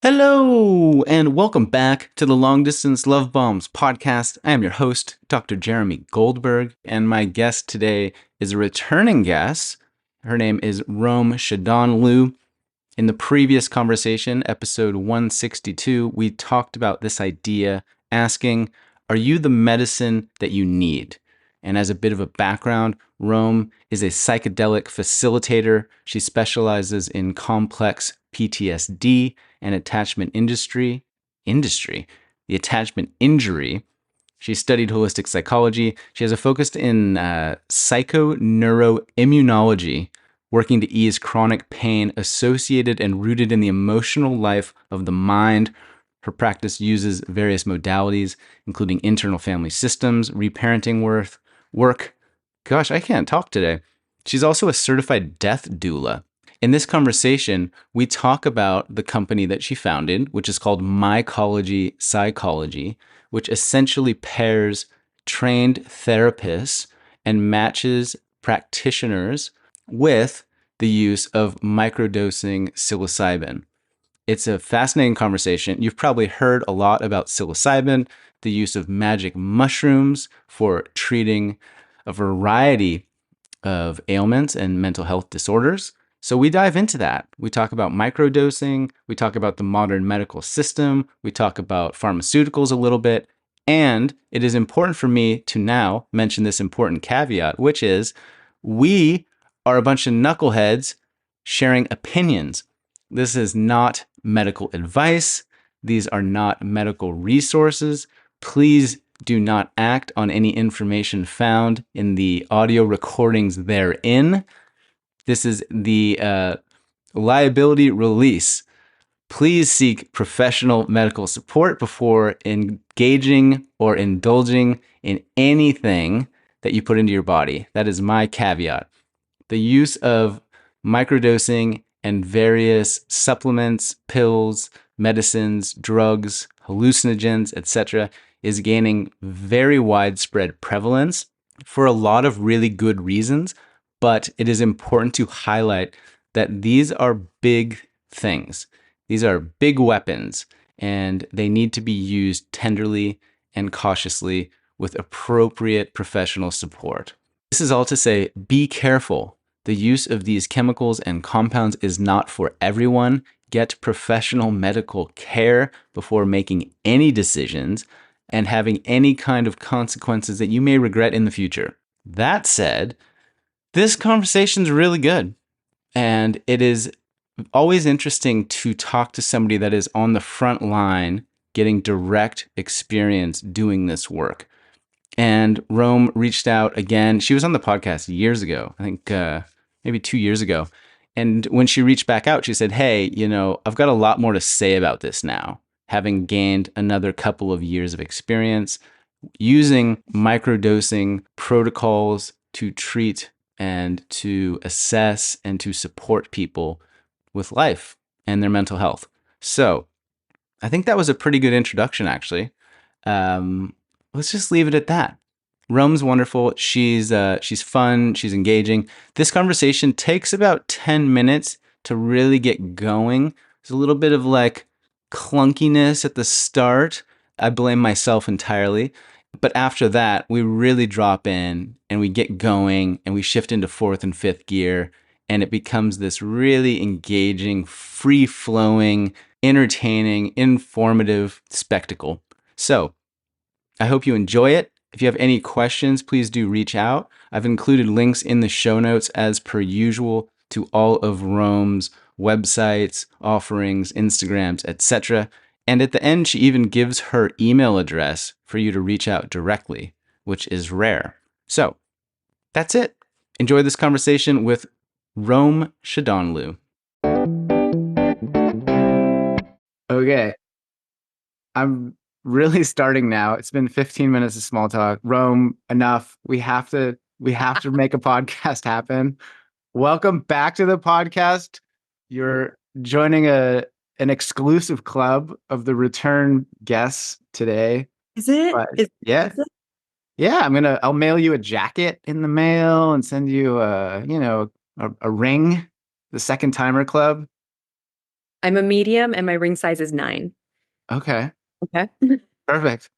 Hello, and welcome back to the Long Distance Love Bombs podcast. I am your host, Dr. Jeremy Goldberg, and my guest today is a returning guest. Her name is Rome Shadanloo. In the previous conversation, episode 162, we talked about this idea asking, are you the medicine that you need? And as a bit of a background, Rome is a psychedelic facilitator. She specializes in complex PTSD and attachment the attachment injury. She studied holistic psychology. She has a focus in psychoneuroimmunology, working to ease chronic pain associated and rooted in the emotional life of the mind. Her practice uses various modalities, including internal family systems, reparenting work. Gosh, I can't talk today. She's also a certified death doula. In this conversation, we talk about the company that she founded, which is called Mycology Psychology, which essentially pairs trained therapists and matches practitioners with the use of microdosing psilocybin. It's a fascinating conversation. You've probably heard a lot about psilocybin, the use of magic mushrooms for treating a variety of ailments and mental health disorders. So we dive into that. We talk about microdosing, we talk about the modern medical system, we talk about pharmaceuticals a little bit, and it is important for me to now mention this important caveat, which is we are a bunch of knuckleheads sharing opinions. This is not medical advice. These are not medical resources. Please do not act on any information found in the audio recordings therein. This is the liability release. Please seek professional medical support before engaging or indulging in anything that you put into your body. That is my caveat. The use of microdosing and various supplements, pills, medicines, drugs, hallucinogens, etc., is gaining very widespread prevalence for a lot of really good reasons. But it is important to highlight that these are big things. These are big weapons, and they need to be used tenderly and cautiously with appropriate professional support. This is all to say, be careful. The use of these chemicals and compounds is not for everyone. Get professional medical care before making any decisions and having any kind of consequences that you may regret in the future. That said, this conversation's really good, and it is always interesting to talk to somebody that is on the front line getting direct experience doing this work. And Rome reached out again. She was on the podcast years ago, I think maybe 2 years ago. And when she reached back out, she said, hey, I've got a lot more to say about this now, having gained another couple of years of experience using microdosing protocols to treat and to assess and to support people with life and their mental health. So I think that was a pretty good introduction, actually. Let's just leave it at that. Rome's wonderful. She's fun. She's engaging. This conversation takes about 10 minutes to really get going. There's a little bit of like clunkiness at the start. I blame myself entirely. But after that, we really drop in and we get going and we shift into fourth and fifth gear. And it becomes this really engaging, free-flowing, entertaining, informative spectacle. So I hope you enjoy it. If you have any questions, please do reach out. I've included links in the show notes as per usual to all of Rome's websites, offerings, Instagrams, etc. And at the end, she even gives her email address for you to reach out directly, which is rare. So that's it. Enjoy this conversation with Rome Shadanloo. Okay. I'm really starting now. It's been 15 minutes of small talk. Rome, enough. We have to make a podcast happen. Welcome back to the podcast. You're joining an exclusive club of the return guests today. Is it? Yeah. Is it? Yeah, I'll mail you a jacket in the mail and send you a ring, the Second Timer Club. I'm a medium and my ring size is 9. Okay, Okay. perfect.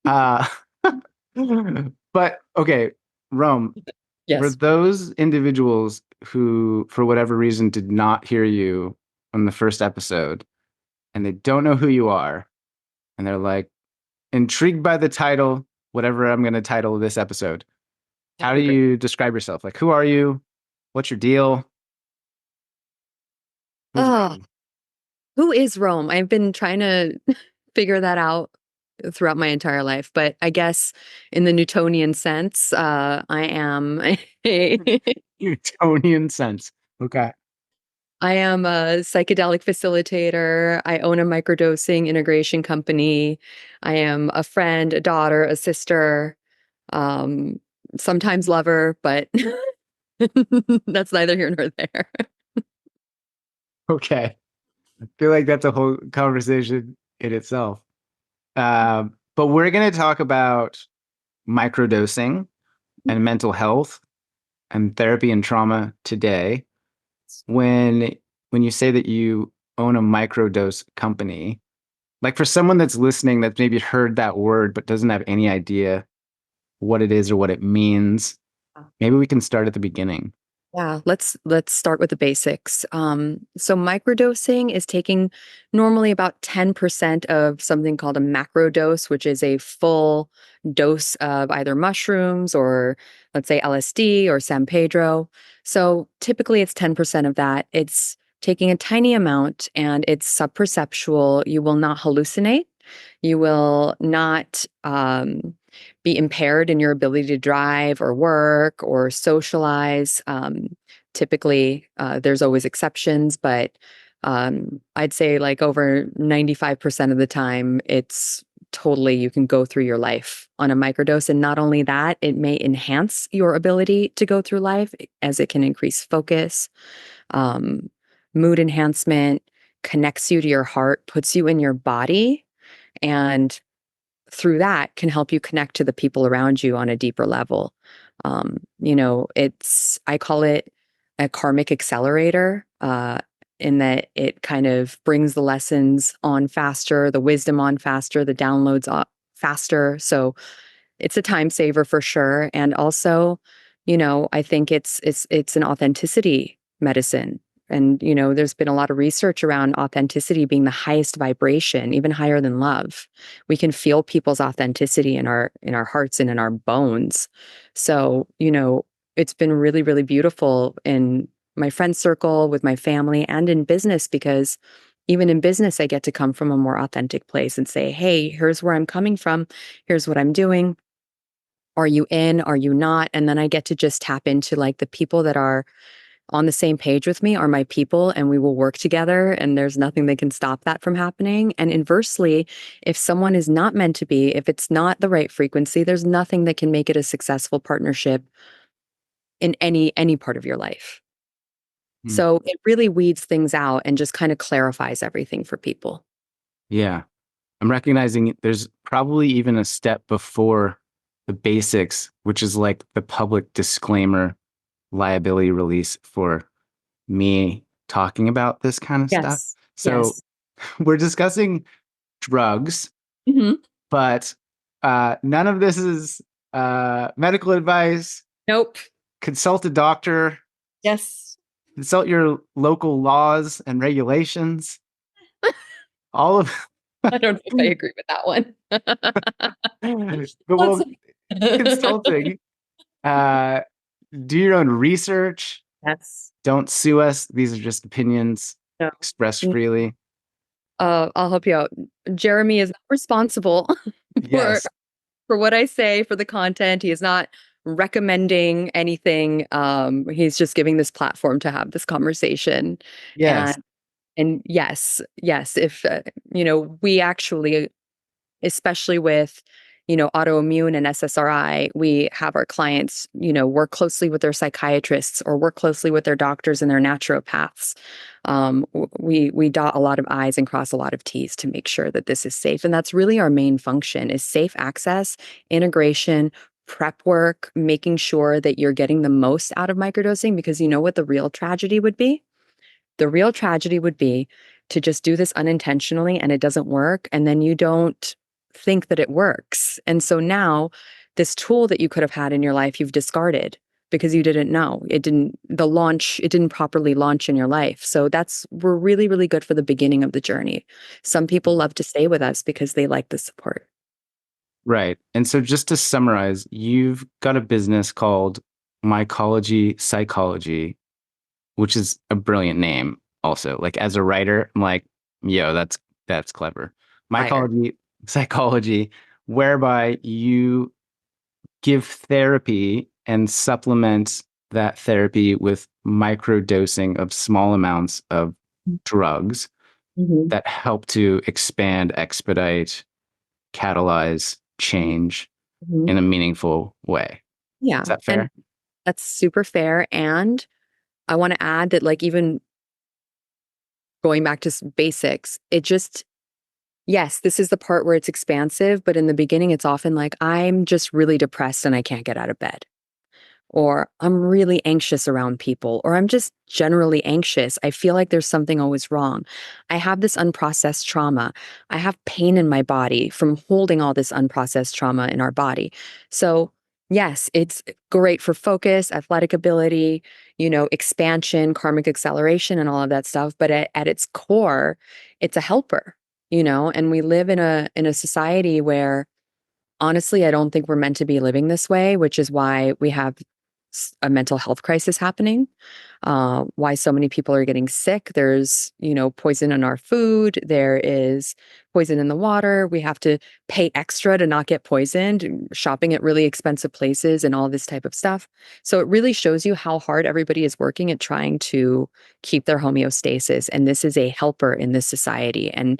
Uh, but okay, Rome, for Yes. those individuals who, for whatever reason, did not hear you on the first episode and they don't know who you are, and they're like intrigued by the title, whatever I'm going to title this episode, how do Okay, great. you describe yourself? Like, who are you? What's your deal? Who's Oh, Rome? who is Rome? I've been trying to figure that out throughout my entire life, but I guess in the Newtonian sense, I am a Newtonian sense. Okay. I am a psychedelic facilitator. I own a microdosing integration company. I am a friend, a daughter, a sister, um, sometimes lover, but that's neither here nor there. Okay. I feel like that's a whole conversation in itself. But we're going to talk about microdosing and mental health and therapy and trauma today. When when you say that you own a microdose company, like for someone that's listening that's maybe heard that word but doesn't have any idea what it is or what it means, maybe we can start at the beginning. Yeah, let's start with the basics. So microdosing is taking normally about 10% of something called a macrodose, which is a full dose of either mushrooms or let's say LSD or San Pedro. So typically it's 10% of that. It's taking a tiny amount and it's subperceptual. You will not hallucinate. You will not be impaired in your ability to drive or work or socialize. Typically, there's always exceptions, but I'd say like over 95% of the time, it's totally you can go through your life on a microdose. And not only that, it may enhance your ability to go through life as it can increase focus, um, mood enhancement, connects you to your heart, puts you in your body. And through that can help you connect to the people around you on a deeper level. I call it a karmic accelerator, in that it kind of brings the lessons on faster, the wisdom on faster, the downloads up faster. So it's a time saver for sure. And also, I think it's an authenticity medicine. And, there's been a lot of research around authenticity being the highest vibration, even higher than love. We can feel people's authenticity in our hearts and in our bones. So, it's been really, really beautiful in my friend circle, with my family, and in business, because even in business, I get to come from a more authentic place and say, hey, here's where I'm coming from. Here's what I'm doing. Are you in? Are you not? And then I get to just tap into like the people that are on the same page with me are my people, and we will work together, and there's nothing that can stop that from happening. And inversely, if someone is not meant to be, if it's not the right frequency, there's nothing that can make it a successful partnership in any part of your life. Hmm. So it really weeds things out and just kind of clarifies everything for people. Yeah. I'm recognizing there's probably even a step before the basics, which is like the public disclaimer liability release for me talking about this kind of stuff. Yes. So Yes. we're discussing drugs, Hmm. but none of this is medical advice. Nope. Consult a doctor, Yes. consult your local laws and regulations. All of I don't know if I agree with that one. but Let's. well, consulting, uh, do your own research. Yes. Don't sue us. These are just opinions No. expressed freely. I'll help you out. Jeremy is not responsible for Yes. for what I say, for the content. He is not recommending anything. He's just giving this platform to have this conversation. Yes. And yes, yes, if we actually, especially with autoimmune and SSRI, we have our clients work closely with their psychiatrists or work closely with their doctors and their naturopaths. We dot a lot of I's and cross a lot of T's to make sure that this is safe, and that's really our main function: is safe access, integration, prep work, making sure that you're getting the most out of microdosing. Because you know what the real tragedy would be? The real tragedy would be to just do this unintentionally and it doesn't work. And then you don't think that it works. And so now this tool that you could have had in your life, you've discarded because you didn't know. It didn't properly launch in your life. So we're really, really good for the beginning of the journey. Some people love to stay with us because they like the support. Right. And so just to summarize, you've got a business called Mycology Psychology, which is a brilliant name also. Like as a writer, I'm like, yo, that's clever. Fire. Mycology Psychology, whereby you give therapy and supplement that therapy with microdosing of small amounts of drugs Mhm. that help to expand, expedite, catalyze change Mhm. in a meaningful way. Yeah. Is that And fair? that's super fair. And I want to add that, like, even going back to basics, yes, this is the part where it's expansive, but in the beginning, it's often like, I'm just really depressed and I can't get out of bed. Or I'm really anxious around people, or I'm just generally anxious. I feel like there's something always wrong. I have this unprocessed trauma. I have pain in my body from holding all this unprocessed trauma in our body. So, yes, it's great for focus, athletic ability, expansion, karmic acceleration, and all of that stuff. But at its core, it's a helper, and we live in a society where honestly, I don't think we're meant to be living this way, which is why we have a mental health crisis happening. Why so many people are getting sick. There's, poison in our food. There is poison in the water. We have to pay extra to not get poisoned, shopping at really expensive places and all this type of stuff. So it really shows you how hard everybody is working at trying to keep their homeostasis. And this is a helper in this society. And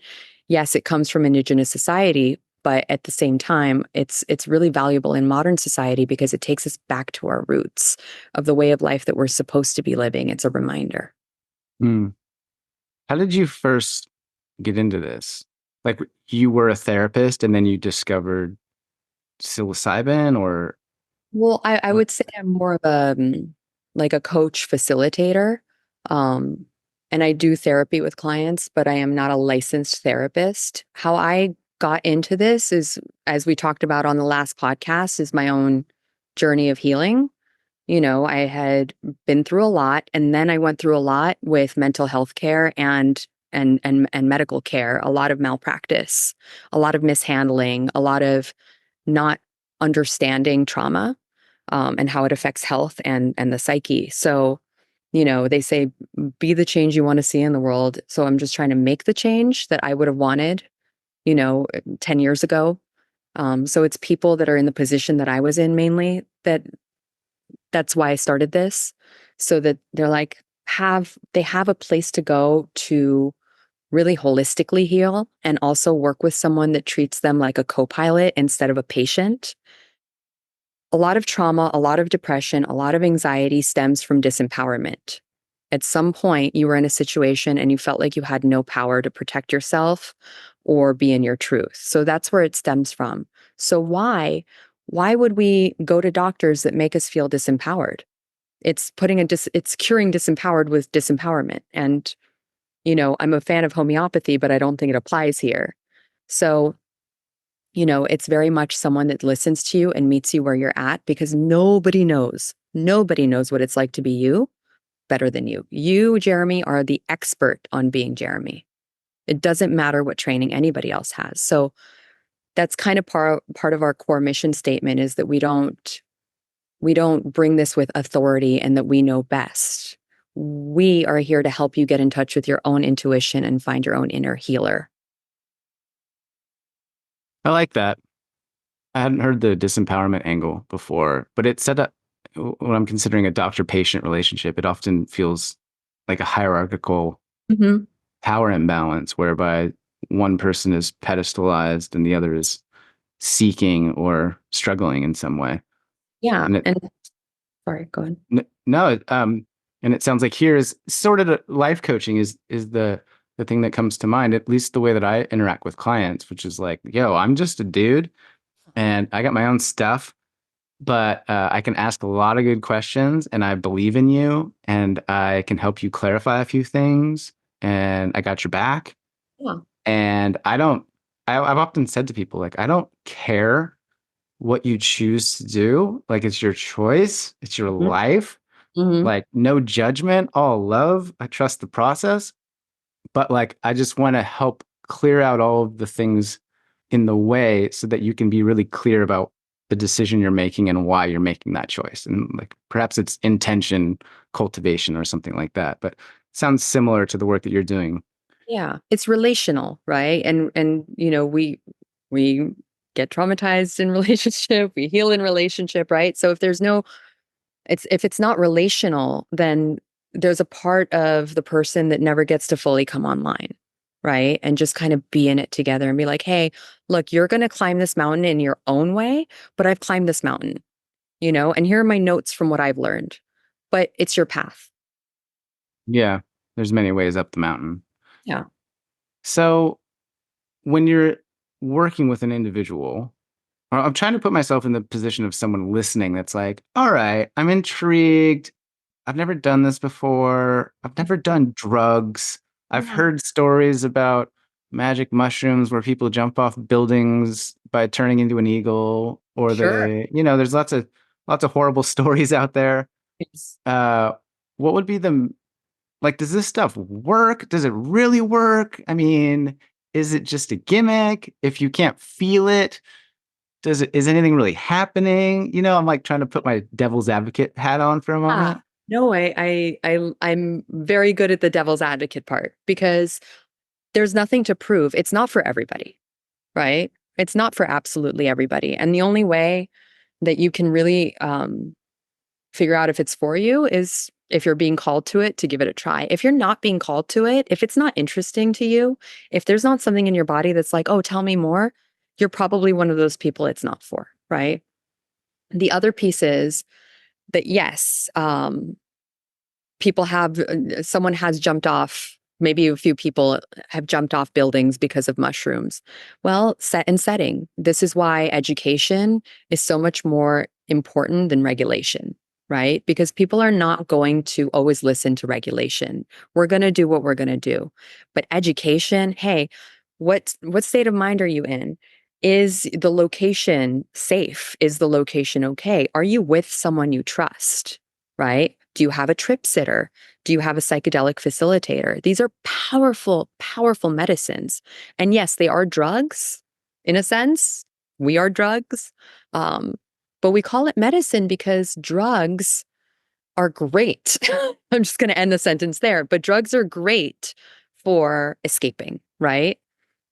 yes, it comes from indigenous society, but at the same time, it's really valuable in modern society because it takes us back to our roots of the way of life that we're supposed to be living. It's a reminder. Hmm. How did you first get into this? Like you were a therapist and then you discovered psilocybin or Well, I what? would say I'm more of a like a coach facilitator. Um, and I do therapy with clients, but I am not a licensed therapist. How I got into this is, as we talked about on the last podcast, is my own journey of healing. I had been through a lot, and then I went through a lot with mental health care and medical care, a lot of malpractice, a lot of mishandling, a lot of not understanding trauma, and how it affects health and the psyche. So, they say be the change you want to see in the world. So I'm just trying to make the change that I would have wanted, 10 years ago. So it's people that are in the position that I was in mainly that's why I started this, so that they're like they have a place to go to really holistically heal and also work with someone that treats them like a co-pilot instead of a patient. A lot of trauma, a lot of depression, a lot of anxiety stems from disempowerment. At some point, you were in a situation and you felt like you had no power to protect yourself or be in your truth. So that's where it stems from. So why would we go to doctors that make us feel disempowered? It's curing disempowered with disempowerment. And, I'm a fan of homeopathy, but I don't think it applies here. So, it's very much someone that listens to you and meets you where you're at because nobody knows what it's like to be you better than you. You, Jeremy, are the expert on being Jeremy. It doesn't matter what training anybody else has. So that's kind of part of our core mission statement is that we don't bring this with authority and that we know best. We are here to help you get in touch with your own intuition and find your own inner healer. I like that. I hadn't heard the disempowerment angle before, but it set up when I'm considering a doctor-patient relationship, it often feels like a hierarchical Mhm. power imbalance whereby one person is pedestalized and the other is seeking or struggling in some way. Yeah. And it And sorry, go ahead. no, and it sounds like here is sort of life coaching is the thing that comes to mind, at least the way that I interact with clients, which is like, yo, I'm just a dude and I got my own stuff, but I can ask a lot of good questions and I believe in you and I can help you clarify a few things. and I got your back. Yeah. And I've often said to people, like, I don't care what you choose to do. Like, it's your choice, it's your Mhm. life. Mhm. Like, no judgment, all love. I trust the process. But like, I just want to help clear out all of the things in the way so that you can be really clear about the decision you're making and why you're making that choice. And like, perhaps it's intention cultivation or something like that. But it sounds similar to the work that you're doing. Yeah, it's relational, right? And we get traumatized in relationship, we heal in relationship, right? So if there's no if it's not relational, then there's a part of the person that never gets to fully come online, right? And just kind of be in it together and be like, "Hey, look, you're going to climb this mountain in your own way, but I've climbed this mountain, and here are my notes from what I've learned. But it's your path." Yeah, there's many ways up the mountain. Yeah. So when you're working with an individual, or I'm trying to put myself in the position of someone listening that's like, all right, I'm intrigued. I've never done this before. I've never done drugs. I've Yeah. heard stories about magic mushrooms where people jump off buildings by turning into an eagle, or Sure. there's lots of horrible stories out there. It's Uh, what would be the like, does this stuff work? Does it really work? I mean, is it just a gimmick? If you can't feel it, is anything really happening? I'm like trying to put my devil's advocate hat on for a moment. No, I'm very good at the devil's advocate part because there's nothing to prove. It's not for everybody, right? It's not for absolutely everybody. And the only way that you can really figure out if it's for you is if you're being called to it to give it a try. If you're not being called to it, if it's not interesting to you, if there's not something in your body that's like, oh, tell me more, you're probably one of those people it's not for, right? The other piece is that yes, people have someone has jumped off, maybe a few people have jumped off buildings because of mushrooms. Well, set and setting, this is why education is so much more important than regulation, right? Because people are not going to always listen to regulation. We're going to do what we're going to do. But education, hey, what state of mind are you in? Is the location safe? Is the location okay? Are you with someone you trust? Right? Do you have a trip sitter? Do you have a psychedelic facilitator? These are powerful, powerful medicines. And yes, they are drugs in a sense. We are drugs. Um, but we call it medicine because drugs are great. I'm just going to end the sentence there. But drugs are great for escaping, right?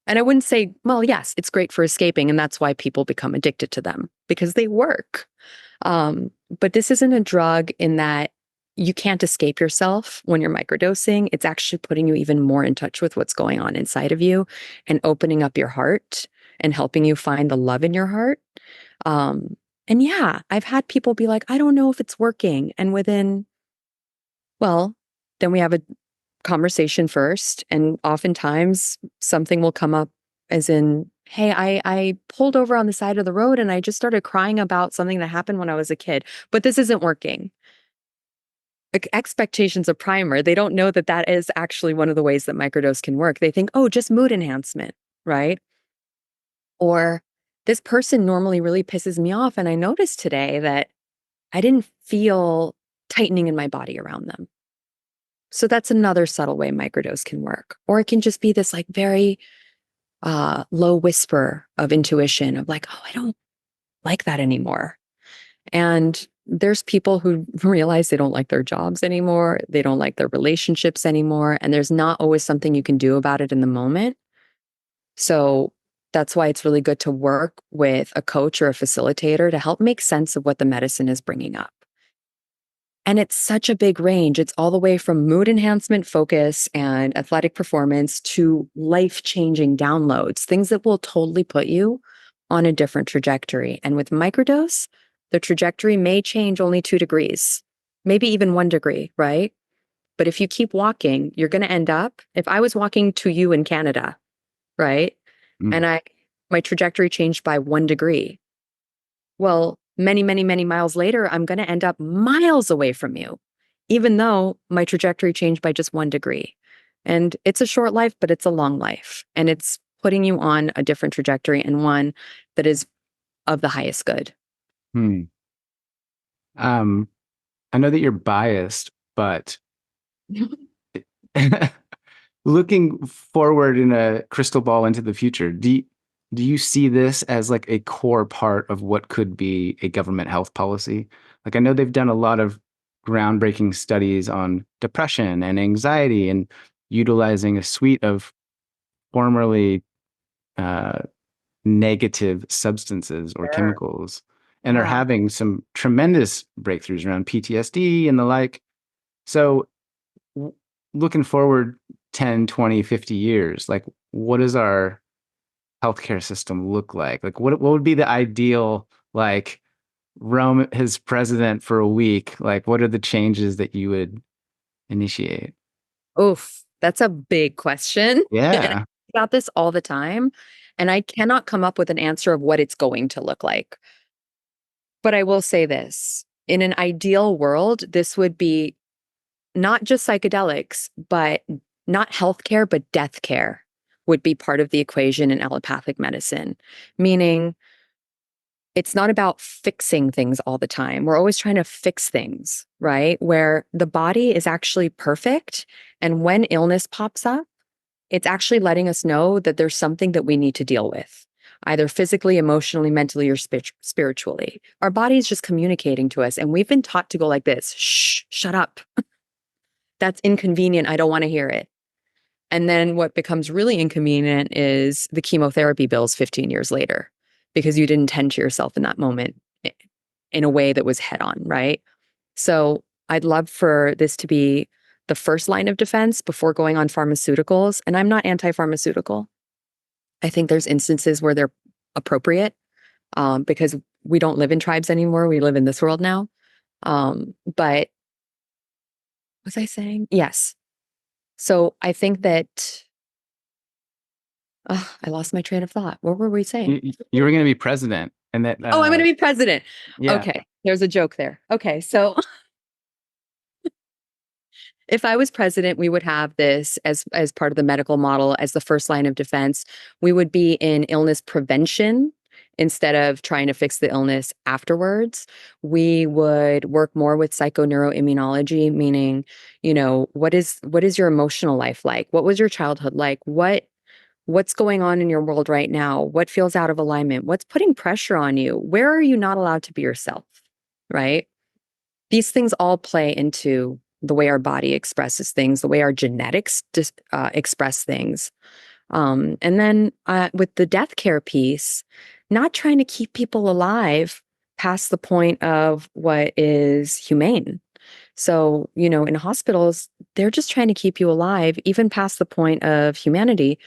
And I wouldn't say, well, yes, it's great for escaping. And that's why people become addicted to them because they work. But this isn't a drug in that you can't escape yourself when you're microdosing. It's actually putting you even more in touch with what's going on inside of you and opening up your heart and helping you find the love in your heart. Um, and yeah, I've had people be like, I don't know if it's working. And well, then we have a conversation first. And oftentimes something will come up as in, hey, I pulled over on the side of the road and I just started crying about something that happened when I was a kid, but this isn't working. Like expectations of primer, they don't know that that is actually one of the ways that microdose can work. They think, oh, just mood enhancement, right? Or this person normally really pisses me off. And I noticed today that I didn't feel tightening in my body around them. So that's another subtle way microdose can work. Or it can just be this like very low whisper of intuition of like, oh, I don't like that anymore. And there's people who realize they don't like their jobs anymore. They don't like their relationships anymore. And there's not always something you can do about it in the moment. So that's why it's really good to work with a coach or a facilitator to help make sense of what the medicine is bringing up. And it's such a big range. It's all the way from mood enhancement, focus, and athletic performance to life changing downloads, things that will totally put you on a different trajectory. And with microdose, the trajectory may change only 2 degrees, maybe even 1 degree, right? But if you keep walking, you're going to end up, if I was walking to you in Canada, right? Mm, And my trajectory changed by 1 degree. Well, many, many, many miles later, I'm going to end up miles away from you, even though my trajectory changed by just 1 degree. And it's a short life, but it's a long life. And it's putting you on a different trajectory and one that is of the highest good. Hmm. Um, I know that you're biased, but looking forward in a crystal ball into the future, do you see this as like a core part of what could be a government health policy? Like I know they've done a lot of groundbreaking studies on depression and anxiety and utilizing a suite of formerly uh, negative substances or Sure. chemicals and are Yeah. having some tremendous breakthroughs around PTSD and the like. So w- looking forward 10, 20, 50 years, like what does our healthcare system look like? Like what would be the ideal like Rome his president for a week? Like what are the changes that you would initiate? Oof, that's a big question. And I think Yeah. about this all the time, and I cannot come up with an answer of what it's going to look like. But I will say this, in an ideal world, this would be not just psychedelics, but not healthcare, but death care would be part of the equation in allopathic medicine, meaning it's not about fixing things all the time. We're always trying to fix things, right? Where the body is actually perfect. And when illness pops up, it's actually letting us know that there's something that we need to deal with, either physically, emotionally, mentally, or spiritually. Our body is just communicating to us. And we've been taught to go like this: shh, shut up. That's inconvenient. I don't want to hear it. And then what becomes really inconvenient is the chemotherapy bills 15 years later, because you didn't tend to yourself in that moment in a way that was head on, right? So I'd love for this to be the first line of defense before going on pharmaceuticals. And I'm not anti pharmaceutical. I think there's instances where they're appropriate, because we don't live in tribes anymore. We live in this world now. But was I saying? Yes. So I think that I lost my train of thought. What were we saying? You were going to be president and that Oh, I'm going to be president. yeah. Okay, there's a joke there. Okay, so if I was president, we would have this as part of the medical model as the first line of defense. We would be in illness prevention instead of trying to fix the illness afterwards. We would work more with psychoneuroimmunology, meaning, what is your emotional life like? What was your childhood like? What's going on in your world right now? What feels out of alignment? What's putting pressure on you? Where are you not allowed to be yourself? Right? These things all play into the way our body expresses things, the way our genetics express things. And then with the death care piece, not trying to keep people alive past the point of what is humane. So, in hospitals, they're just trying to keep you alive, even past the point of humanity.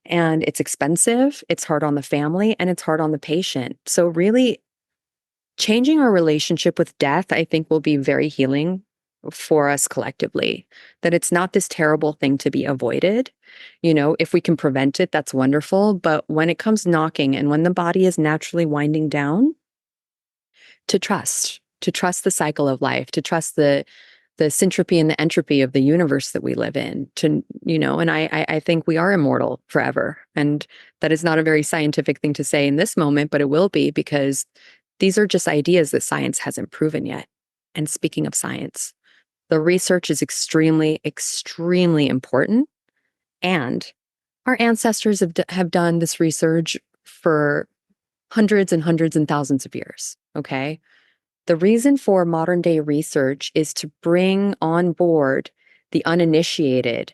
And it's expensive, it's hard on the family, and it's hard on the patient. So, really, changing our relationship with death, I think, will be very healing for us collectively. That it's not this terrible thing to be avoided. If we can prevent it, that's wonderful. But when it comes knocking and when the body is naturally winding down, to trust the cycle of life, to trust the syntropy and the entropy of the universe that we live in, and I think we are immortal forever. And that is not a very scientific thing to say in this moment, but it will be, because these are just ideas that science hasn't proven yet. And speaking of science, the research is extremely, extremely important. And our ancestors have done this research for hundreds and hundreds and thousands of years. Okay. The reason for modern day research is to bring on board the uninitiated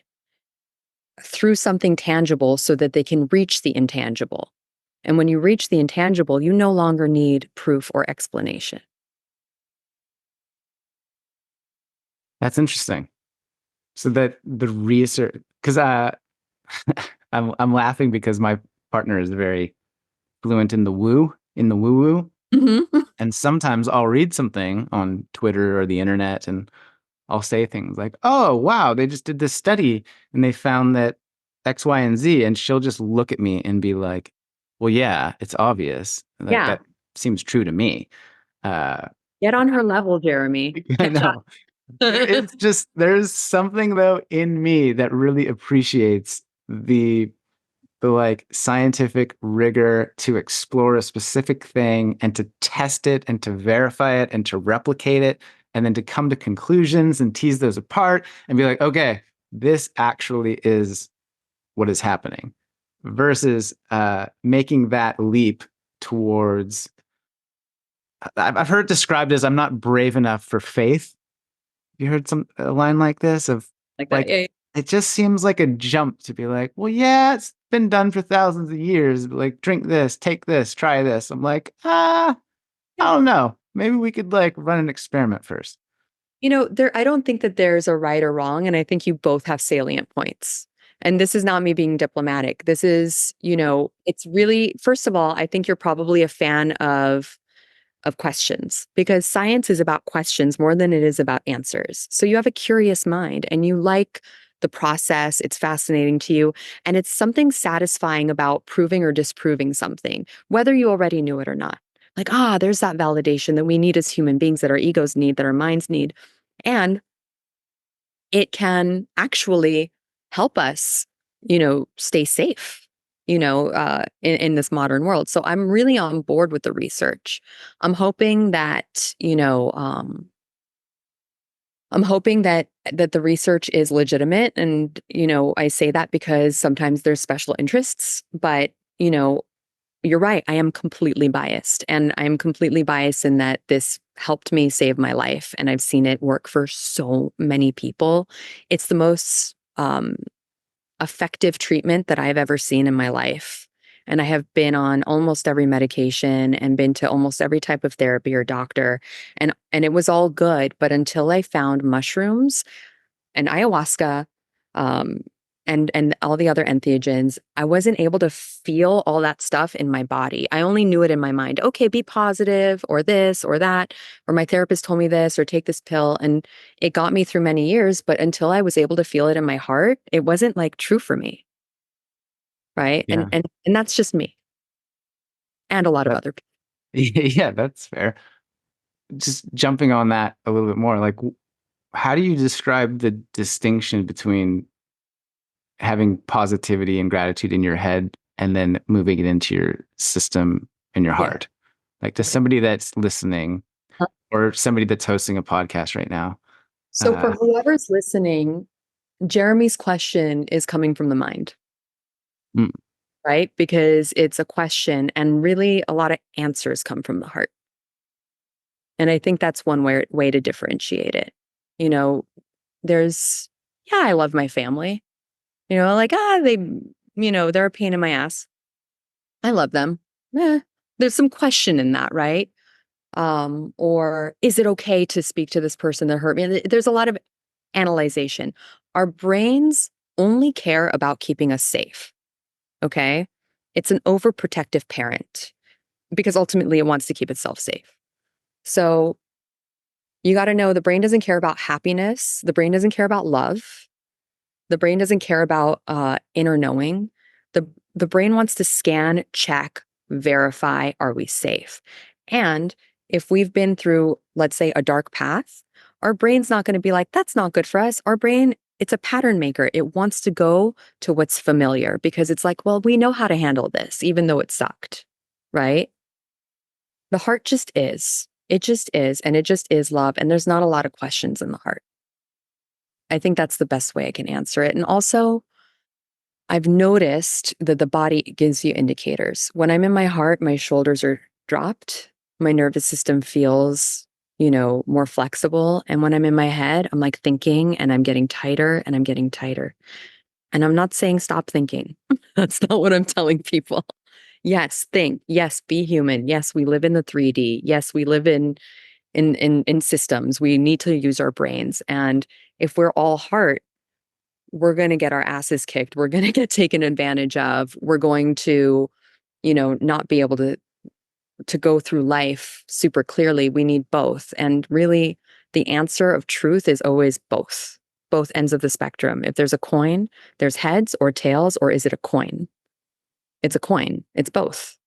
through something tangible so that they can reach the intangible. And when you reach the intangible, you no longer need proof or explanation. That's interesting. So that the research, because I'm laughing because my partner is very fluent in the woo woo, Mhm. and sometimes I'll read something on Twitter or the internet, and I'll say things like, "Oh, wow, they just did this study and they found that X, Y, and Z," and she'll just look at me and be like, "Well, yeah, it's obvious. Like Yeah. that seems true to me." Uh, Get on her level, Jeremy. I Catch up. know. It's just there's something though in me that really appreciates the like scientific rigor to explore a specific thing and to test it and to verify it and to replicate it and then to come to conclusions and tease those apart and be like, okay, this actually is what is happening versus making that leap towards I've heard it described as I'm not brave enough for faith. You heard a line like this of Like that. like Yeah. it just seems like a jump to be like, well, yeah, it's been done for thousands of years. But like, drink this, take this, try this. I'm like, Yeah. I don't know. Maybe we could like run an experiment first. I don't think that there's a right or wrong, and I think you both have salient points. And this is not me being diplomatic. This is, it's really, first of all, I think you're probably a fan of questions because science is about questions more than it is about answers. So you have a curious mind and you like the process, it's fascinating to you, and it's something satisfying about proving or disproving something, whether you already knew it or not. Like, there's that validation that we need as human beings, that our egos need, that our minds need. And it can actually help us, stay safe, in this modern world. So I'm really on board with the research. I'm hoping that, I'm hoping that the research is legitimate. And, I say that because sometimes there's special interests, but, you're right. I am completely biased. And I'm completely biased in that this helped me save my life. And I've seen it work for so many people. It's the most effective treatment that I've ever seen in my life. And I have been on almost every medication and been to almost every type of therapy or doctor. And it was all good. But until I found mushrooms and ayahuasca, um, and all the other entheogens, I wasn't able to feel all that stuff in my body. I only knew it in my mind. Okay, be positive, or this, or that, or my therapist told me this, or take this pill, and it got me through many years. But until I was able to feel it in my heart, it wasn't like true for me, right? And Yeah. and and that's just me and a lot of That, other people. yeah, that's fair. Just jumping on that a little bit more, like, how do you describe the distinction between having positivity and gratitude in your head and then moving it into your system and your Yeah. heart? Like to somebody that's listening or somebody that's hosting a podcast right now. So for Uh, whoever's listening, Jeremy's question is coming from the mind. mm, Right? Because it's a question, and really a lot of answers come from the heart. And I think that's one way to differentiate it. You know, there's, yeah, I love my family. Like, they're a pain in my ass. I love them. Eh, there's some question in that, right? Or is it okay to speak to this person that hurt me? There's a lot of analyzation. Our brains only care about keeping us safe. Okay. It's an overprotective parent because ultimately it wants to keep itself safe. So you got to know the brain doesn't care about happiness. The brain doesn't care about love. The brain doesn't care about inner knowing. The brain wants to scan, check, verify, are we safe? And if we've been through, let's say, a dark path, our brain's not going to be like, that's not good for us. Our brain, it's a pattern maker. It wants to go to what's familiar because it's like, well, we know how to handle this, even though it sucked, right? The heart just is. It just is. And it just is love. And there's not a lot of questions in the heart. I think that's the best way I can answer it. And also, I've noticed that the body gives you indicators. When I'm in my heart, my shoulders are dropped. My nervous system feels, more flexible. And when I'm in my head, I'm like thinking and I'm getting tighter and I'm getting tighter. And I'm not saying stop thinking. That's not what I'm telling people. Yes, think. Yes, be human. Yes, we live in the 3D. Yes, we live in systems. We need to use our brains. And if we're all heart, we're going to get our asses kicked. We're going to get taken advantage of. We're going to, not be able to go through life super clearly. We need both. And really the answer of truth is always both ends of the spectrum. If there's a coin, there's heads or tails, or is it a coin? It's a coin. It's both.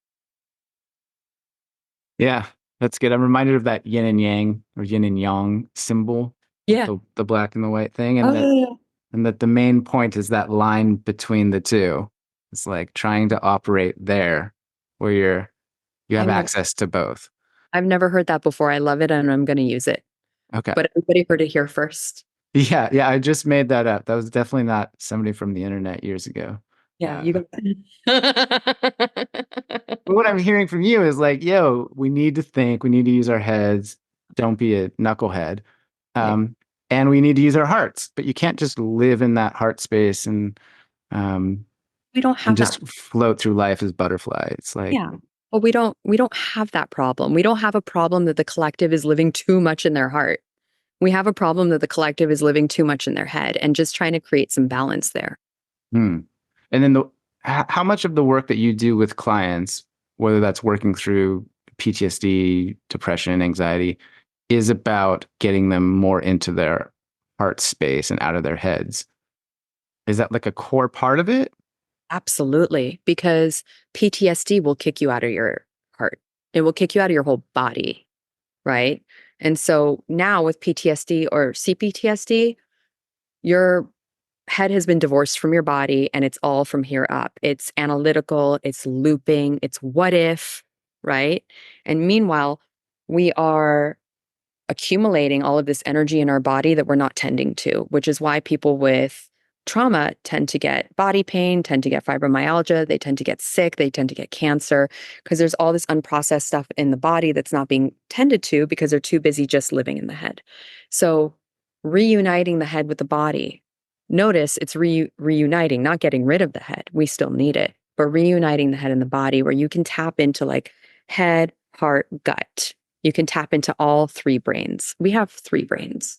yeah, that's good. I'm reminded of that yin and yang or yin and yang symbol. like Yeah. the black and the white thing, Oh, yeah, yeah. and that the main point is that line between the two. It's like trying to operate there where you have I've never access to both. I've never heard that before. I love it and I'm going to use it. Okay. But everybody heard it here first. Yeah, yeah, I just made that up. That was definitely not somebody from the internet years ago. Yeah, you got But what I'm hearing from you is like, yo, we need to think, we need to use our heads. Don't be a knucklehead. Yeah. Um, and we need to use our hearts, but you can't just live in that heart space um, We don't and have that. just float through life as butterfly. It's like, Yeah. Well, we don't have that problem. We don't have a problem that the collective is living too much in their heart. We have a problem that the collective is living too much in their head and just trying to create some balance there. hmm. And then how much of the work that you do with clients, whether that's working through PTSD, depression, anxiety, is about getting them more into their heart space and out of their heads? Is that like a core part of it? Absolutely, because PTSD will kick you out of your heart. It will kick you out of your whole body, right? And so now with PTSD or CPTSD, your head has been divorced from your body and it's all from here up. It's analytical, it's looping, it's what if, right? And meanwhile, we are accumulating all of this energy in our body that we're not tending to, which is why people with trauma tend to get body pain, tend to get fibromyalgia, they tend to get sick, they tend to get cancer, because there's all this unprocessed stuff in the body that's not being tended to because they're too busy just living in the head. So, reuniting the head with the body. Notice it's reuniting, not getting rid of the head. We still need it, but reuniting the head and the body where you can tap into like head, heart, gut. You can tap into all three brains. We have three brains.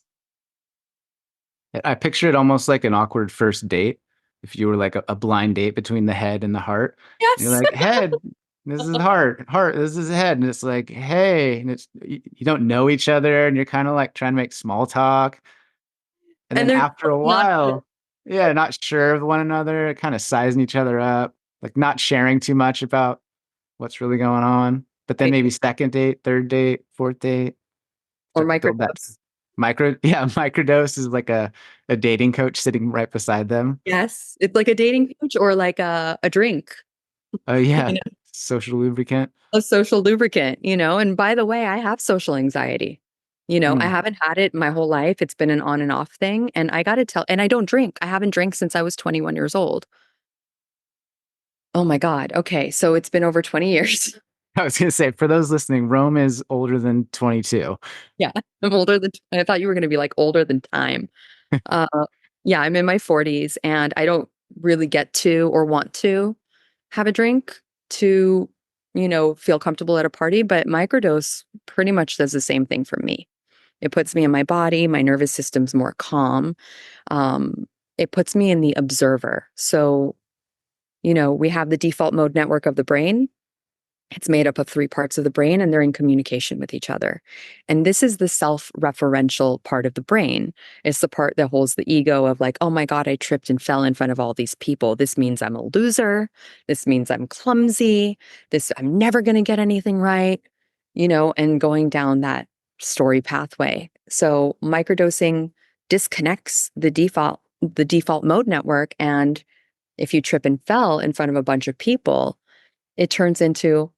I picture it almost like an awkward first date. If you were like a blind date between the head and the heart, and you're Yes. like, head, this is heart, heart, this is head. And it's like, hey, and it's you don't know each other and you're kind of like trying to make small talk. And And then they're after a not while, yeah, not sure of one another, kind of sizing each other up, like not sharing too much about what's really going on. But then right. maybe second date, third date, fourth date, Or start to build that microdose. yeah, microdose is like a dating coach sitting right beside them. Yes. It's like a dating coach or like a drink, Oh you yeah, know, social lubricant. a social lubricant. And by the way, I have social anxiety. I Mm. haven't had it my whole life. It's been an on and off thing. And I got to tell, and I don't drink. I haven't drank since I was 21 years old. Oh my God. Okay. So it's been over 20 years. I was gonna say, for those listening, Rome is older than 22. Yeah. I'm older than, I thought you were going to be like older than time. Uh, yeah, I'm in my 40s and I don't really get to or want to have a drink to, feel comfortable at a party, but microdose pretty much does the same thing for me. It puts me in my body, my nervous system's more calm. It puts me in the observer. So, we have the default mode network of the brain. It's made up of three parts of the brain and they're in communication with each other. And this is the self-referential part of the brain. It's the part that holds the ego of like, oh my God, I tripped and fell in front of all these people. This means I'm a loser. This means I'm clumsy. I'm never going to get anything right, and going down that story pathway. So microdosing disconnects the default mode network. And if you trip and fell in front of a bunch of people, it turns into,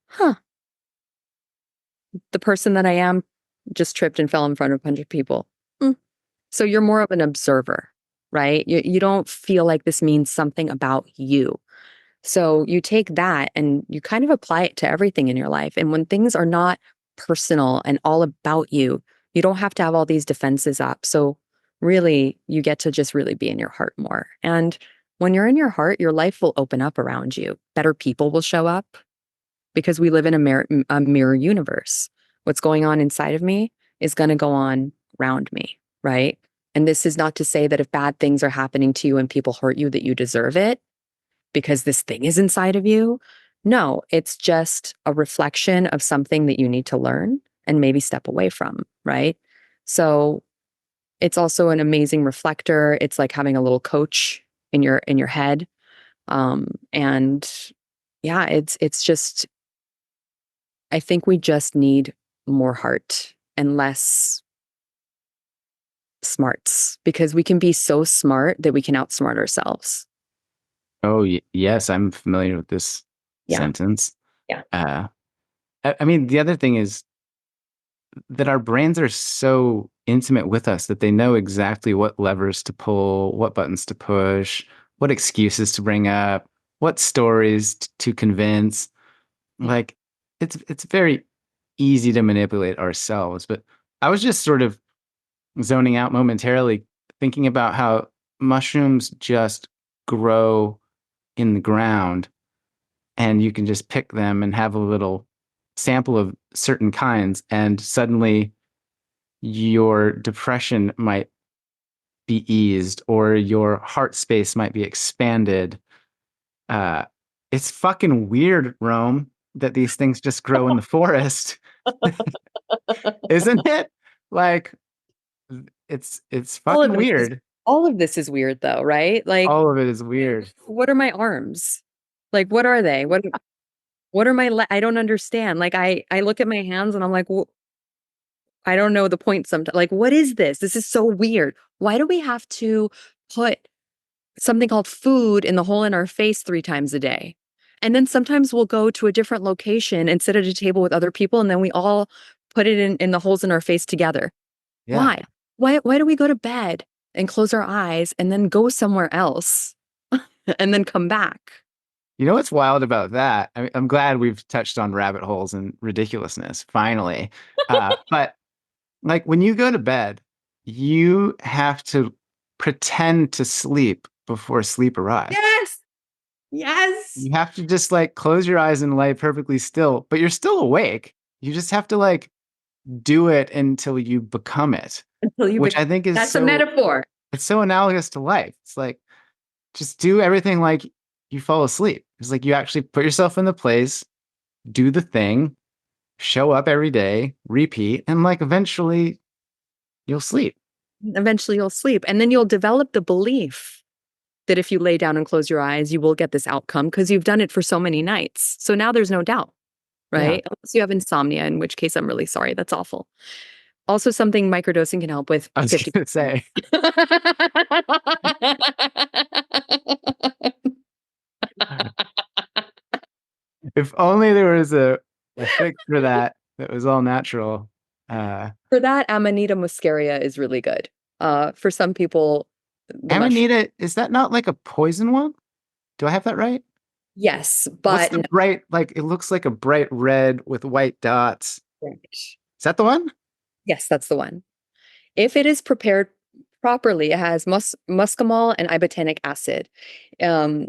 the person that I am just tripped and fell in front of a bunch of people. Mm. So you're more of an observer, right? You don't feel like this means something about you. So you take that and you kind of apply it to everything in your life. And when things are not personal and all about you, you don't have to have all these defenses up. So really, you get to just really be in your heart more. And when you're in your heart, your life will open up around you. Better people will show up because we live in a mirror universe. What's going on inside of me is going to go on around me, right? And this is not to say that if bad things are happening to you and people hurt you, that you deserve it because this thing is inside of you. No, it's just a reflection of something that you need to learn and maybe step away from, right? So it's also an amazing reflector. It's like having a little coach in your head. And yeah, it's just I think we just need more heart and less smarts because we can be so smart that we can outsmart ourselves. Oh, yes, I'm familiar with this Yeah. sentence. Yeah. Uh, I mean, the other thing is that our brains are so intimate with us that they know exactly what levers to pull, what buttons to push, what excuses to bring up, what stories to convince. Like it's very easy to manipulate ourselves. But I was just sort of zoning out momentarily, thinking about how mushrooms just grow in the ground and you can just pick them and have a little sample of certain kinds, and suddenly your depression might be eased or your heart space might be expanded. Uh, it's fucking weird, Rome, that these things just grow in the forest, isn't it? Like it's All of fucking this is weird. all of this is weird though, right? Like, All of it is weird. what are my arms? Like, what are they? What are I don't understand. Like, I look at my hands and I'm like, well, I don't know the point sometimes. Like, what is this? This is so weird. Why do we have to put something called food in the hole in our face 3 times a day? And then sometimes we'll go to a different location and sit at a table with other people, and then we all put it in the holes in our face together. Yeah. Why? Why do we go to bed and close our eyes and then go somewhere else and then come back? You know what's wild about that? I'm glad we've touched on rabbit holes and ridiculousness finally. But like when you go to bed, you have to pretend to sleep before sleep arrives. Yes. Yes. You have to just like close your eyes and lay perfectly still, but you're still awake. You just have to like do it until you become it, Until you which be I think is That's a so, metaphor. it's so analogous to life. It's like just do everything like you fall asleep. It's like you actually put yourself in the place, do the thing, show up every day, repeat, and like eventually you'll sleep. Eventually you'll sleep. And then you'll develop the belief that if you lay down and close your eyes, you will get this outcome because you've done it for so many nights. So now there's no doubt, Yeah. right? Unless you have insomnia, in which case I'm really sorry. That's awful. Also, something microdosing can help with I was 50. gonna say, if only there was a fix for that that was all natural. For that, Amanita muscaria is really good. For some people, the mushroom. Amanita, is that not like a poison one? Do I have that right? Yes, What's but the no. bright, like it looks like a bright red with white dots. Right. Is that the one? Yes, that's the one. If it is prepared properly, it has muscimol and ibotenic acid. Um,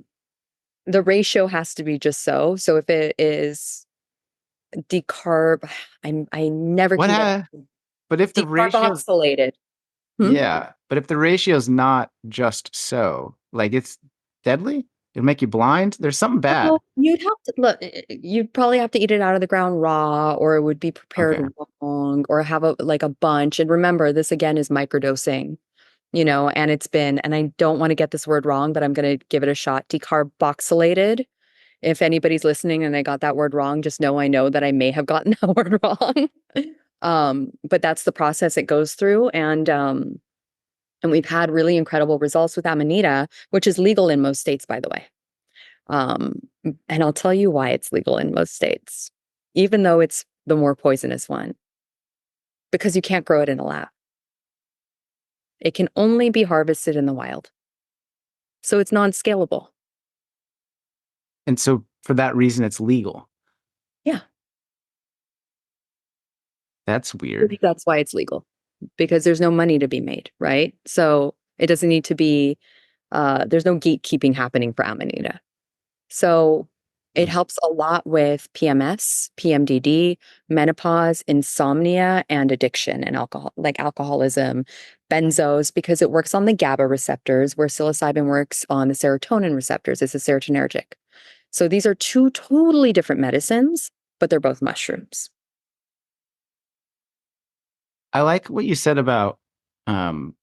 the ratio has to be just so. So if it is decarb, I never What can get but if the ratio's decarboxylated. Hmm? yeah, but if the ratio's not just so, like it's deadly, it'll make you blind. There's something bad. Well, you'd have to look, you'd probably have to eat it out of the ground raw, or it would be prepared Okay. wrong, or have a bunch. And remember, this again is microdosing, and and I don't want to get this word wrong, but I'm going to give it a shot. Decarboxylated. If anybody's listening and I got that word wrong, just know I know that I may have gotten that word wrong. But that's the process it goes through. And we've had really incredible results with Amanita, which is legal in most states, by the way. Um, and I'll tell you why it's legal in most states, even though it's the more poisonous one, because you can't grow it in a lab. It can only be harvested in the wild. So it's non-scalable. And so for that reason, it's legal. Yeah. That's I weird. think that's why it's legal, because there's no money to be made, right? So it doesn't need to be, there's no gatekeeping happening for Amanita. So it helps a lot with PMS, PMDD, menopause, insomnia, and addiction and alcohol, like alcoholism, benzos, because it works on the GABA receptors where psilocybin works on the serotonin receptors. It's a serotonergic. So these are two totally different medicines, but they're both mushrooms. I like what you said about um,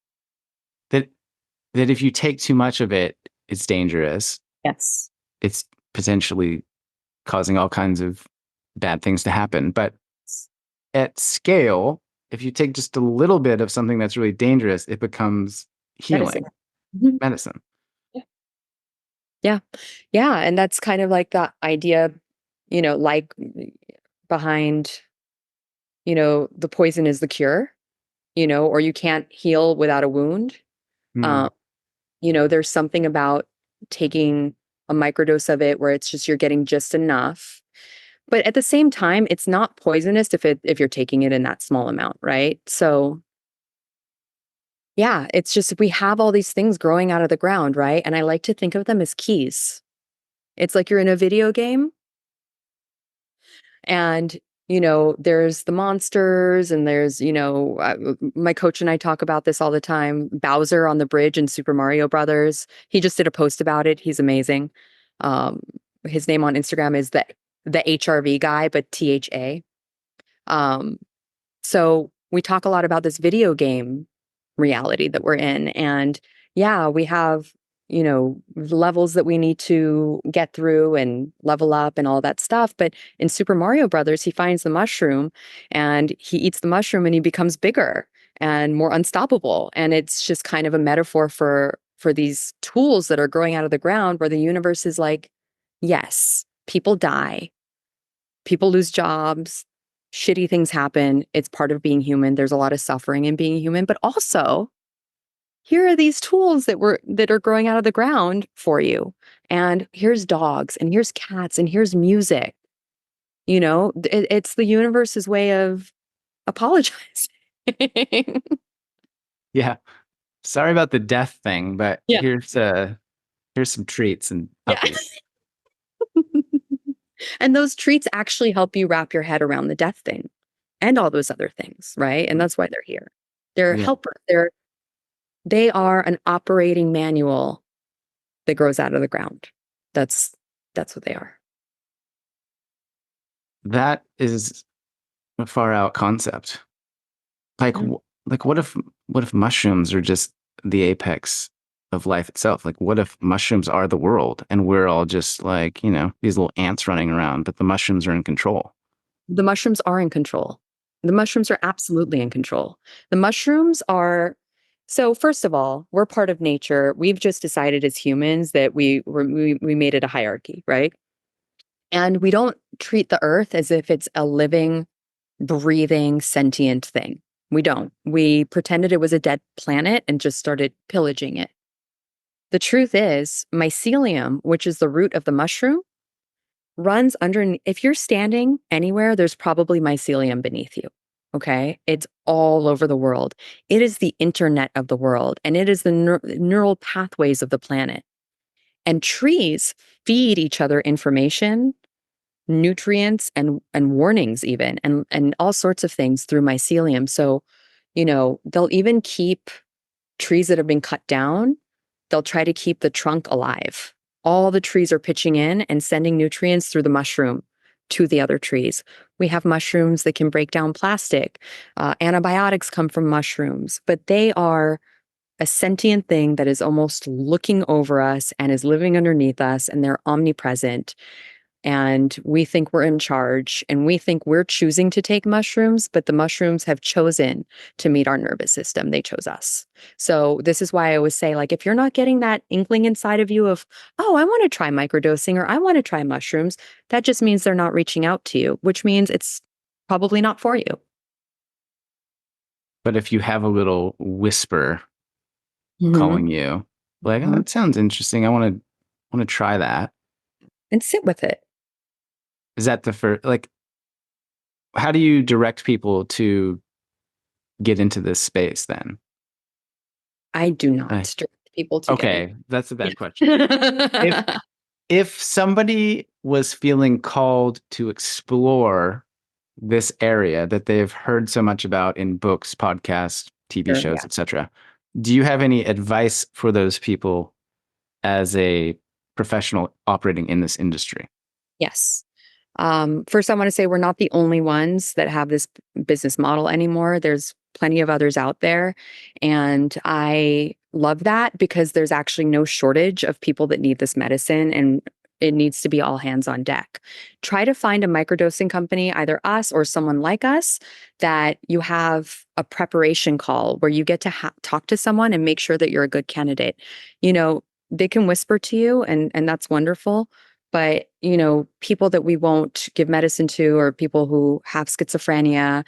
that that if you take too much of it, it's dangerous. Yes. It's potentially causing all kinds of bad things to happen. But at scale, if you take just a little bit of something that's really dangerous, it becomes Medicine. healing Mhm. medicine. Yeah. Yeah. Yeah. And that's kind of like the idea, like behind, the poison is the cure, or you can't heal without a wound. Hmm. Um, there's something about taking a microdose of it where it's just you're getting just enough. But at the same time, it's not poisonous if you're taking it in that small amount, right? So yeah, it's just we have all these things growing out of the ground, right? And I like to think of them as keys. It's like you're in a video game and there's the monsters and there's my coach and I talk about this all the time. Bowser on the bridge in Super Mario Brothers, he just did a post about it. He's amazing. um his name on Instagram is the HRV guy, but THA. um so we talk a lot about this video game reality that we're in. And yeah, we have, levels that we need to get through and level up and all that stuff. But in Super Mario Brothers, he finds the mushroom and he eats the mushroom and he becomes bigger and more unstoppable. And it's just kind of a metaphor for these tools that are growing out of the ground where the universe is like, yes, people die, people lose jobs, shitty things happen. It's part of being human. There's a lot of suffering in being human, but also here are these tools that are growing out of the ground for you. And here's dogs and here's cats and here's music. It's the universe's way of apologizing. Yeah. Sorry about the death thing, but Yeah. here's some treats and Yeah. updates. And those treats actually help you wrap your head around the death thing and all those other things, right? And that's why they're here. They're Yeah. helpers. They are an operating manual that grows out of the ground. That's that's what they are. That is a far out concept. Like, Yeah. like what if mushrooms are just the apex of life itself? Like, what if mushrooms are the world and we're all just like, these little ants running around, but the mushrooms are in control? The mushrooms are in control. The mushrooms are absolutely in control. The mushrooms are so first of all, we're part of nature. We've just decided as humans that we made it a hierarchy, right? And we don't treat the earth as if it's a living, breathing, sentient thing. We don't. We pretended it was a dead planet and just started pillaging it. The truth is, mycelium, which is the root of the mushroom, runs under. If you're standing anywhere, there's probably mycelium beneath you. Okay. It's all over the world. It is the internet of the world and it is the neural pathways of the planet. And trees feed each other information, nutrients, and warnings, even, and all sorts of things through mycelium. So, they'll even keep trees that have been cut down, they'll try to keep the trunk alive. All the trees are pitching in and sending nutrients through the mushroom to the other trees. We have mushrooms that can break down plastic. Antibiotics come from mushrooms, but they are a sentient thing that is almost looking over us and is living underneath us, and they're omnipresent. And we think we're in charge and we think we're choosing to take mushrooms, but the mushrooms have chosen to meet our nervous system. They chose us. So this is why I always say, like, if you're not getting that inkling inside of you of, oh, I want to try microdosing or I want to try mushrooms, that just means they're not reaching out to you, which means it's probably not for you. But if you have a little whisper Hmm. calling you, like, oh, that sounds interesting. I want to try that. And sit with it. Is that the first, like, how do you direct people to get into this space then? I do Uh, not direct people to get in. okay, that's a bad question. If if somebody was feeling called to explore this area that they've heard so much about in books, podcasts, TV Sure, shows, yeah. etc., do you have any advice for those people as a professional operating in this industry? Yes. First, I want to say we're not the only ones that have this business model anymore. There's plenty of others out there. And I love that because there's actually no shortage of people that need this medicine. And it needs to be all hands on deck. Try to find a microdosing company, either us or someone like us, that you have a preparation call where you get to talk to someone and make sure that you're a good candidate. You know, they can whisper to you, and that's wonderful. But, you know, people that we won't give medicine to, or people who have schizophrenia,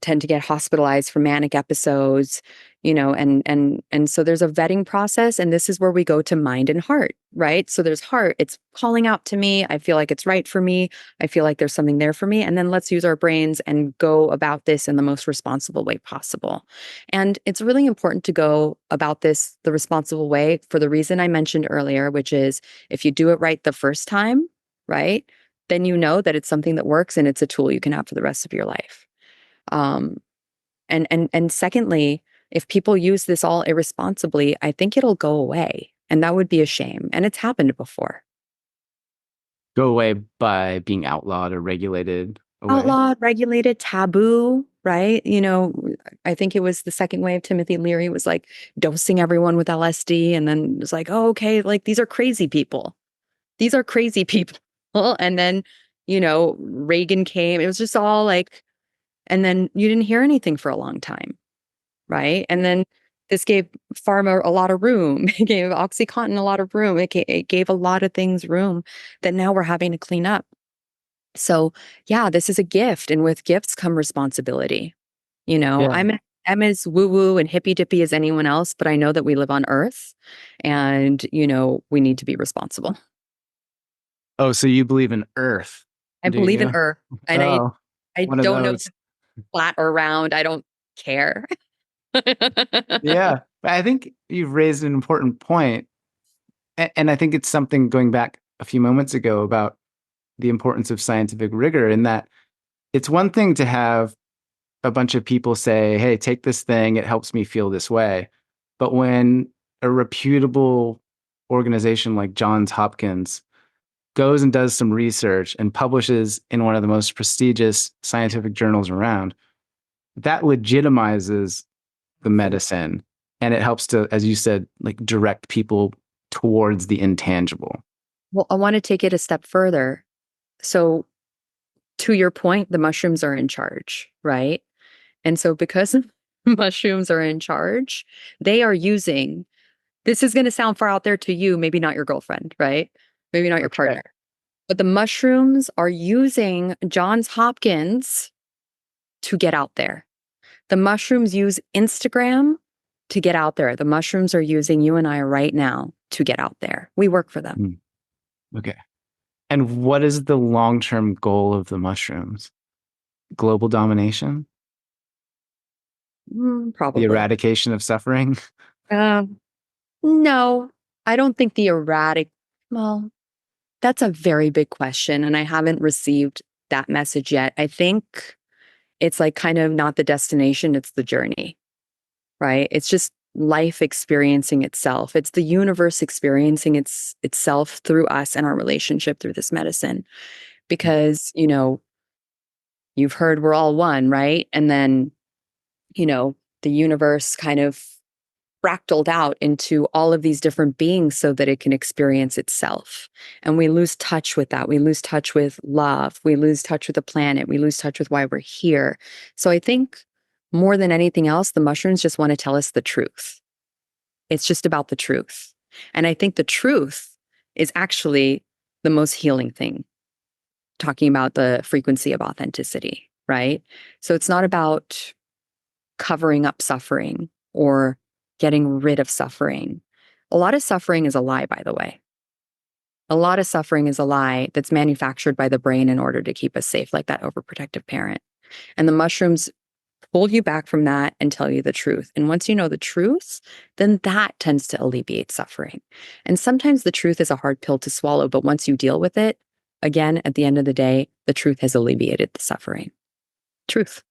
tend to get hospitalized for manic episodes, you know, and so there's a vetting process, and this is where we go to mind and heart, right? So there's heart, it's calling out to me, I feel like it's right for me, I feel like there's something there for me, and then let's use our brains and go about this in the most responsible way possible. And it's really important to go about this the responsible way for the reason I mentioned earlier, which is if you do it right the first time, right, then you know that it's something that works and it's a tool you can have for the rest of your life. Um, and secondly, if people use this all irresponsibly, I think it'll go away, and that would be a shame. And it's happened before. Go away by being outlawed or regulated away. Outlawed, regulated, taboo, right? You know, I think it was the second wave. Timothy Leary was like dosing everyone with LSD, and then it was like, oh, okay, like these are crazy people. These are crazy people. And then, you know, Reagan came. It was just all like, and then you didn't hear anything for a long time. Right? And then this gave pharma a lot of room. It gave OxyContin a lot of room. It gave a lot of things room that now we're having to clean up. So, yeah, this is a gift, and with gifts come responsibility. You know, Yeah. I'm as woo woo and hippy dippy as anyone else, but I know that we live on Earth, and you know we need to be responsible. Oh, so you believe in Earth, I do believe in you? Earth, and Oh, I one of don't know if those. it's flat or round. I don't care. Yeah. But I think you've raised an important point. And I think it's something going back a few moments ago about the importance of scientific rigor, in that it's one thing to have a bunch of people say, hey, take this thing, it helps me feel this way. But when a reputable organization like Johns Hopkins goes and does some research and publishes in one of the most prestigious scientific journals around, that legitimizes the Absolutely. medicine, and it helps to, as you said, like direct people towards the intangible. Well, I want to take it a step further. So, to your point, the mushrooms are in charge, right? And so, because mushrooms are in charge, they are using this is going to sound far out there to you, maybe not your girlfriend, right? Maybe not your Okay. partner, but the mushrooms are using Johns Hopkins to get out there. The mushrooms use Instagram to get out there. The mushrooms are using you and I right now to get out there. We work for them. Hmm. Okay. And what is the long-term goal of the mushrooms? Global domination? The Probably. eradication of suffering? Um, no, I don't think the erratic, well, that's a very big question, and I haven't received that message yet. I think it's like kind of not the destination, it's the journey, right? It's just life experiencing itself. It's the universe experiencing itself through us and our relationship through this medicine. Because, you know, you've heard we're all one, right? And then, you know, the universe kind of fractaled out into all of these different beings so that it can experience itself. And we lose touch with that. We lose touch with love. We lose touch with the planet. We lose touch with why we're here. So I think more than anything else, the mushrooms just want to tell us the truth. It's just about the truth. And I think the truth is actually the most healing thing, talking about the frequency of authenticity, right? So it's not about covering up suffering or getting rid of suffering. A lot of suffering is a lie, by the way. A lot of suffering is a lie that's manufactured by the brain in order to keep us safe, like that overprotective parent. And the mushrooms pull you back from that and tell you the truth. And once you know the truth, then that tends to alleviate suffering. And sometimes the truth is a hard pill to swallow, but once you deal with it, again, at the end of the day, the truth has alleviated the suffering. Truth.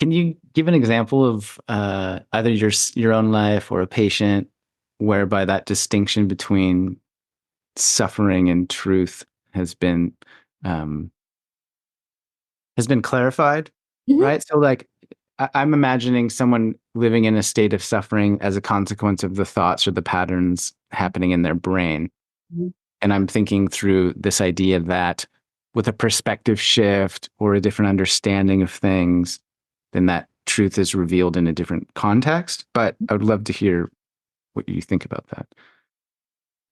Can you give an example of either your own life or a patient whereby that distinction between suffering and truth um, has been clarified, Mhm. right? So, like, I'm imagining someone living in a state of suffering as a consequence of the thoughts or the patterns happening in their brain. Mhm. And I'm thinking through this idea that with a perspective shift or a different understanding of things, then that truth is revealed in a different context. But I would love to hear what you think about that.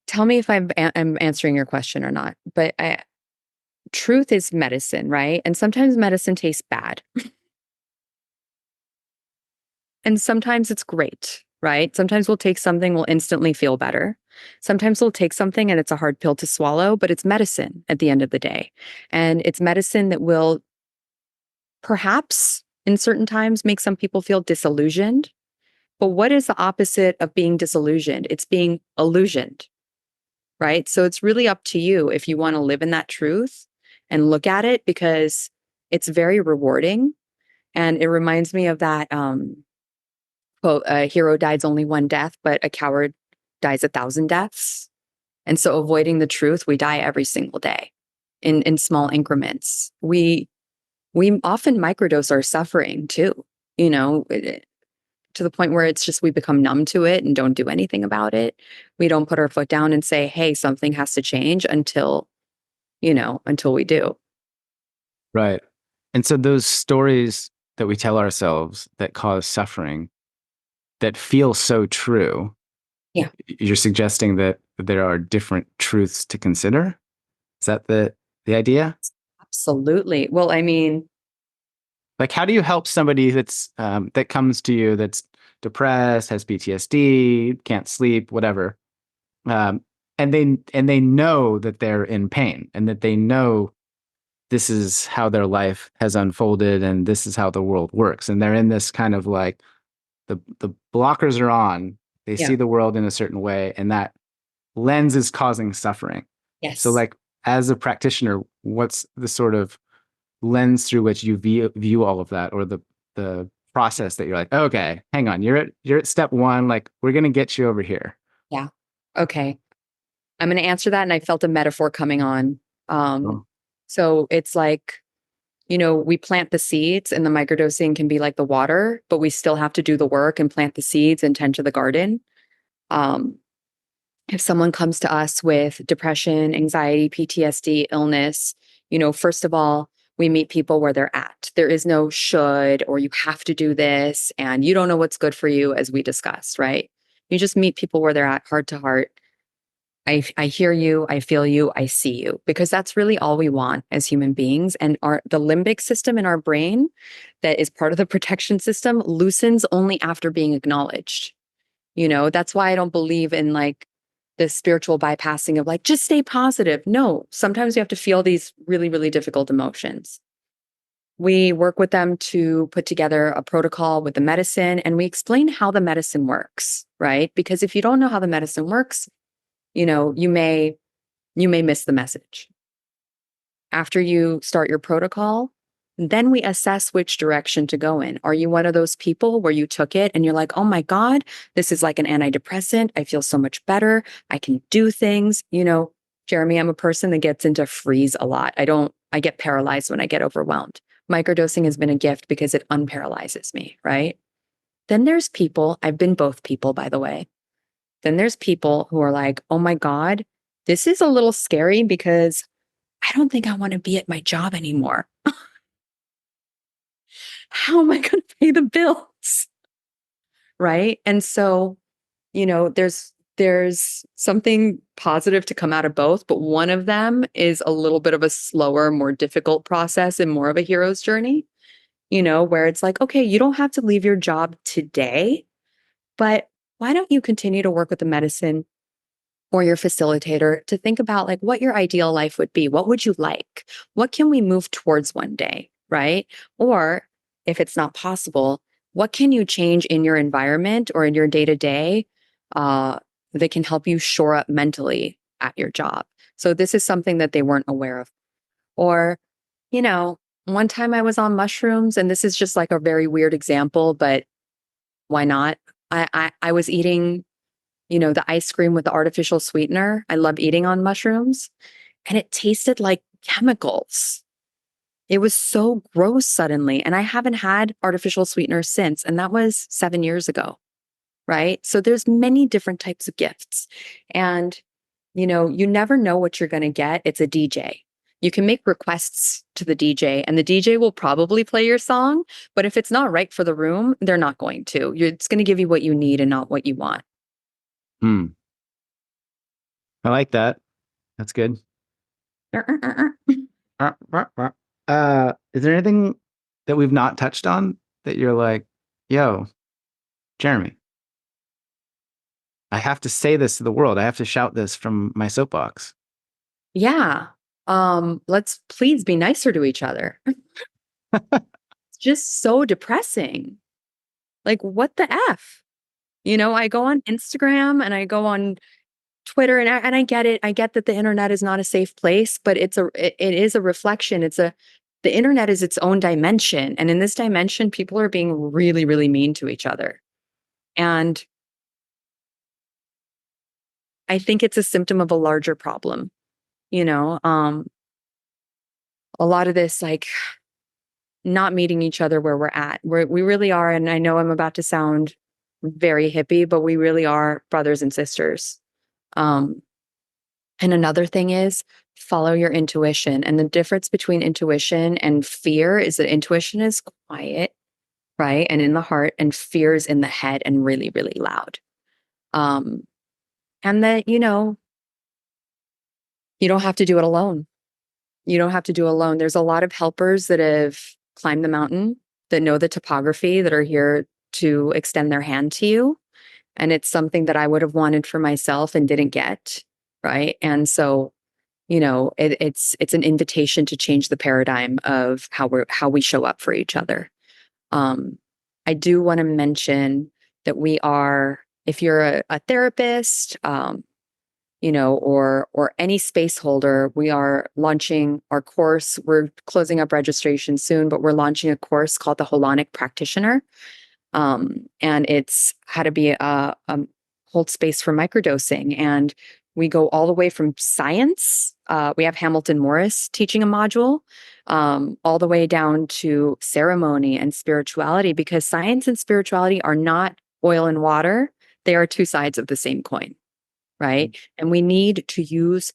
Tell me if I'm answering your question or not. But truth is medicine, right? And sometimes medicine tastes bad, and sometimes it's great, right? Sometimes we'll take something, we'll instantly feel better. Sometimes we'll take something and it's a hard pill to swallow, but it's medicine at the end of the day. And it's medicine that will perhaps in certain times make some people feel disillusioned. But what is the opposite of being disillusioned? It's being illusioned, right? So it's really up to you if you want to live in that truth and look at it, because it's very rewarding. And it reminds me of that quote, a hero dies only one death, but a coward dies 1,000 deaths. And so avoiding the truth, we die every single day in small increments. We often microdose our suffering too, you know, to the point where it's just we become numb to it and don't do anything about it. We don't put our foot down and say, hey, something has to change until, until we do. Right. And so those stories that we tell ourselves that cause suffering, that feel so true, Yeah, you're suggesting that there are different truths to consider? Is that the idea? absolutely. Well, I mean, Like, how do you help somebody that comes to you that's depressed, has PTSD, can't sleep, whatever, um, and they know that they're in pain and that they know this is how their life has unfolded and this is how the world works, and they're in this kind of like the blockers are on. They yeah, see the world in a certain way, and that lens is causing suffering. So, yes. like, as a practitioner, what's the sort of lens through which you view all of that, or the process that you're like, okay, hang on, you're at step one, like we're gonna get you over here. Yeah. Okay. I'm going to answer that. And I felt a metaphor coming on. Um, Oh, so it's like, we plant the seeds and the microdosing can be like the water, but we still have to do the work and plant the seeds and tend to the garden. Um, if someone comes to us with depression, anxiety, PTSD, illness, first of all, we meet people where they're at. There is no should or you have to do this and you don't know what's good for you, as we discussed, right? You just meet people where they're at, heart to heart. I hear you, I feel you, I see you, because that's really all we want as human beings. And the limbic system in our brain, that is part of the protection system, loosens only after being acknowledged. That's why I don't believe in like the spiritual bypassing of like, just stay positive. No, sometimes we have to feel these really, really difficult emotions. We work with them to put together a protocol with the medicine and we explain how the medicine works, right? Because if you don't know how the medicine works, you may miss the message. After you start your protocol, then we assess which direction to go in. Are you one of those people where you took it and you're like, oh my God, this is like an antidepressant. I feel so much better. I can do things. Jeremy, I'm a person that gets into freeze a lot. I get paralyzed when I get overwhelmed. Microdosing has been a gift because it unparalyzes me, right? Then there's people, I've been both people, by the way. Then there's people who are like, oh my God, this is a little scary because I don't think I want to be at my job anymore. How am I going to pay the bills? Right. And so, there's something positive to come out of both, but one of them is a little bit of a slower, more difficult process and more of a hero's journey, where it's like, okay, you don't have to leave your job today, but why don't you continue to work with the medicine or your facilitator to think about like what your ideal life would be? What would you like? What can we move towards one day? Right. Or if it's not possible, what can you change in your environment or in your day to day that can help you shore up mentally at your job? So this is something that they weren't aware of. Or, one time I was on mushrooms, and this is just like a very weird example, but why not? I was eating the ice cream with the artificial sweetener. I love eating on mushrooms. And it tasted like chemicals. It was so gross suddenly. And I haven't had artificial sweeteners since. And that was 7 years ago. Right. So there's many different types of gifts. And You never know what you're going to get. It's a DJ. You can make requests to the DJ, and the DJ will probably play your song. But if it's not right for the room, they're not going to. It's going to give you what you need and not what you want. Hmm. I like that. That's good. Is there anything that we've not touched on that you're like, yo, Jeremy, I have to say this to the world. I have to shout this from my soapbox. Yeah. Let's please be nicer to each other. It's just so depressing. Like, what the F? I go on Instagram and I go on Twitter, and I get it. I get that the internet is not a safe place, but it is a reflection. The internet is its own dimension. And in this dimension, people are being really, really mean to each other. And I think it's a symptom of a larger problem. A lot of this, like, not meeting each other where we're at. We really are. And I know I'm about to sound very hippie, but we really are brothers and sisters. Um, and another thing is follow your intuition. And the difference between intuition and fear is that intuition is quiet, right? And in the heart, and fear is in the head and really, really loud. Um, and that, you don't have to do it alone. You don't have to do it alone. There's a lot of helpers that have climbed the mountain, that know the topography, that are here to extend their hand to you. And it's something that I would have wanted for myself and didn't get. Right. And so, it's an invitation to change the paradigm of how we show up for each other. I do want to mention that if you're a therapist, or any space holder, we are launching our course. We're closing up registration soon, but we're launching a course called the Holonic Practitioner. And it's how to be hold space for microdosing. And we go all the way from science. We have Hamilton Morris teaching a module, all the way down to ceremony and spirituality, because science and spirituality are not oil and water. They are two sides of the same coin, right? And we need to use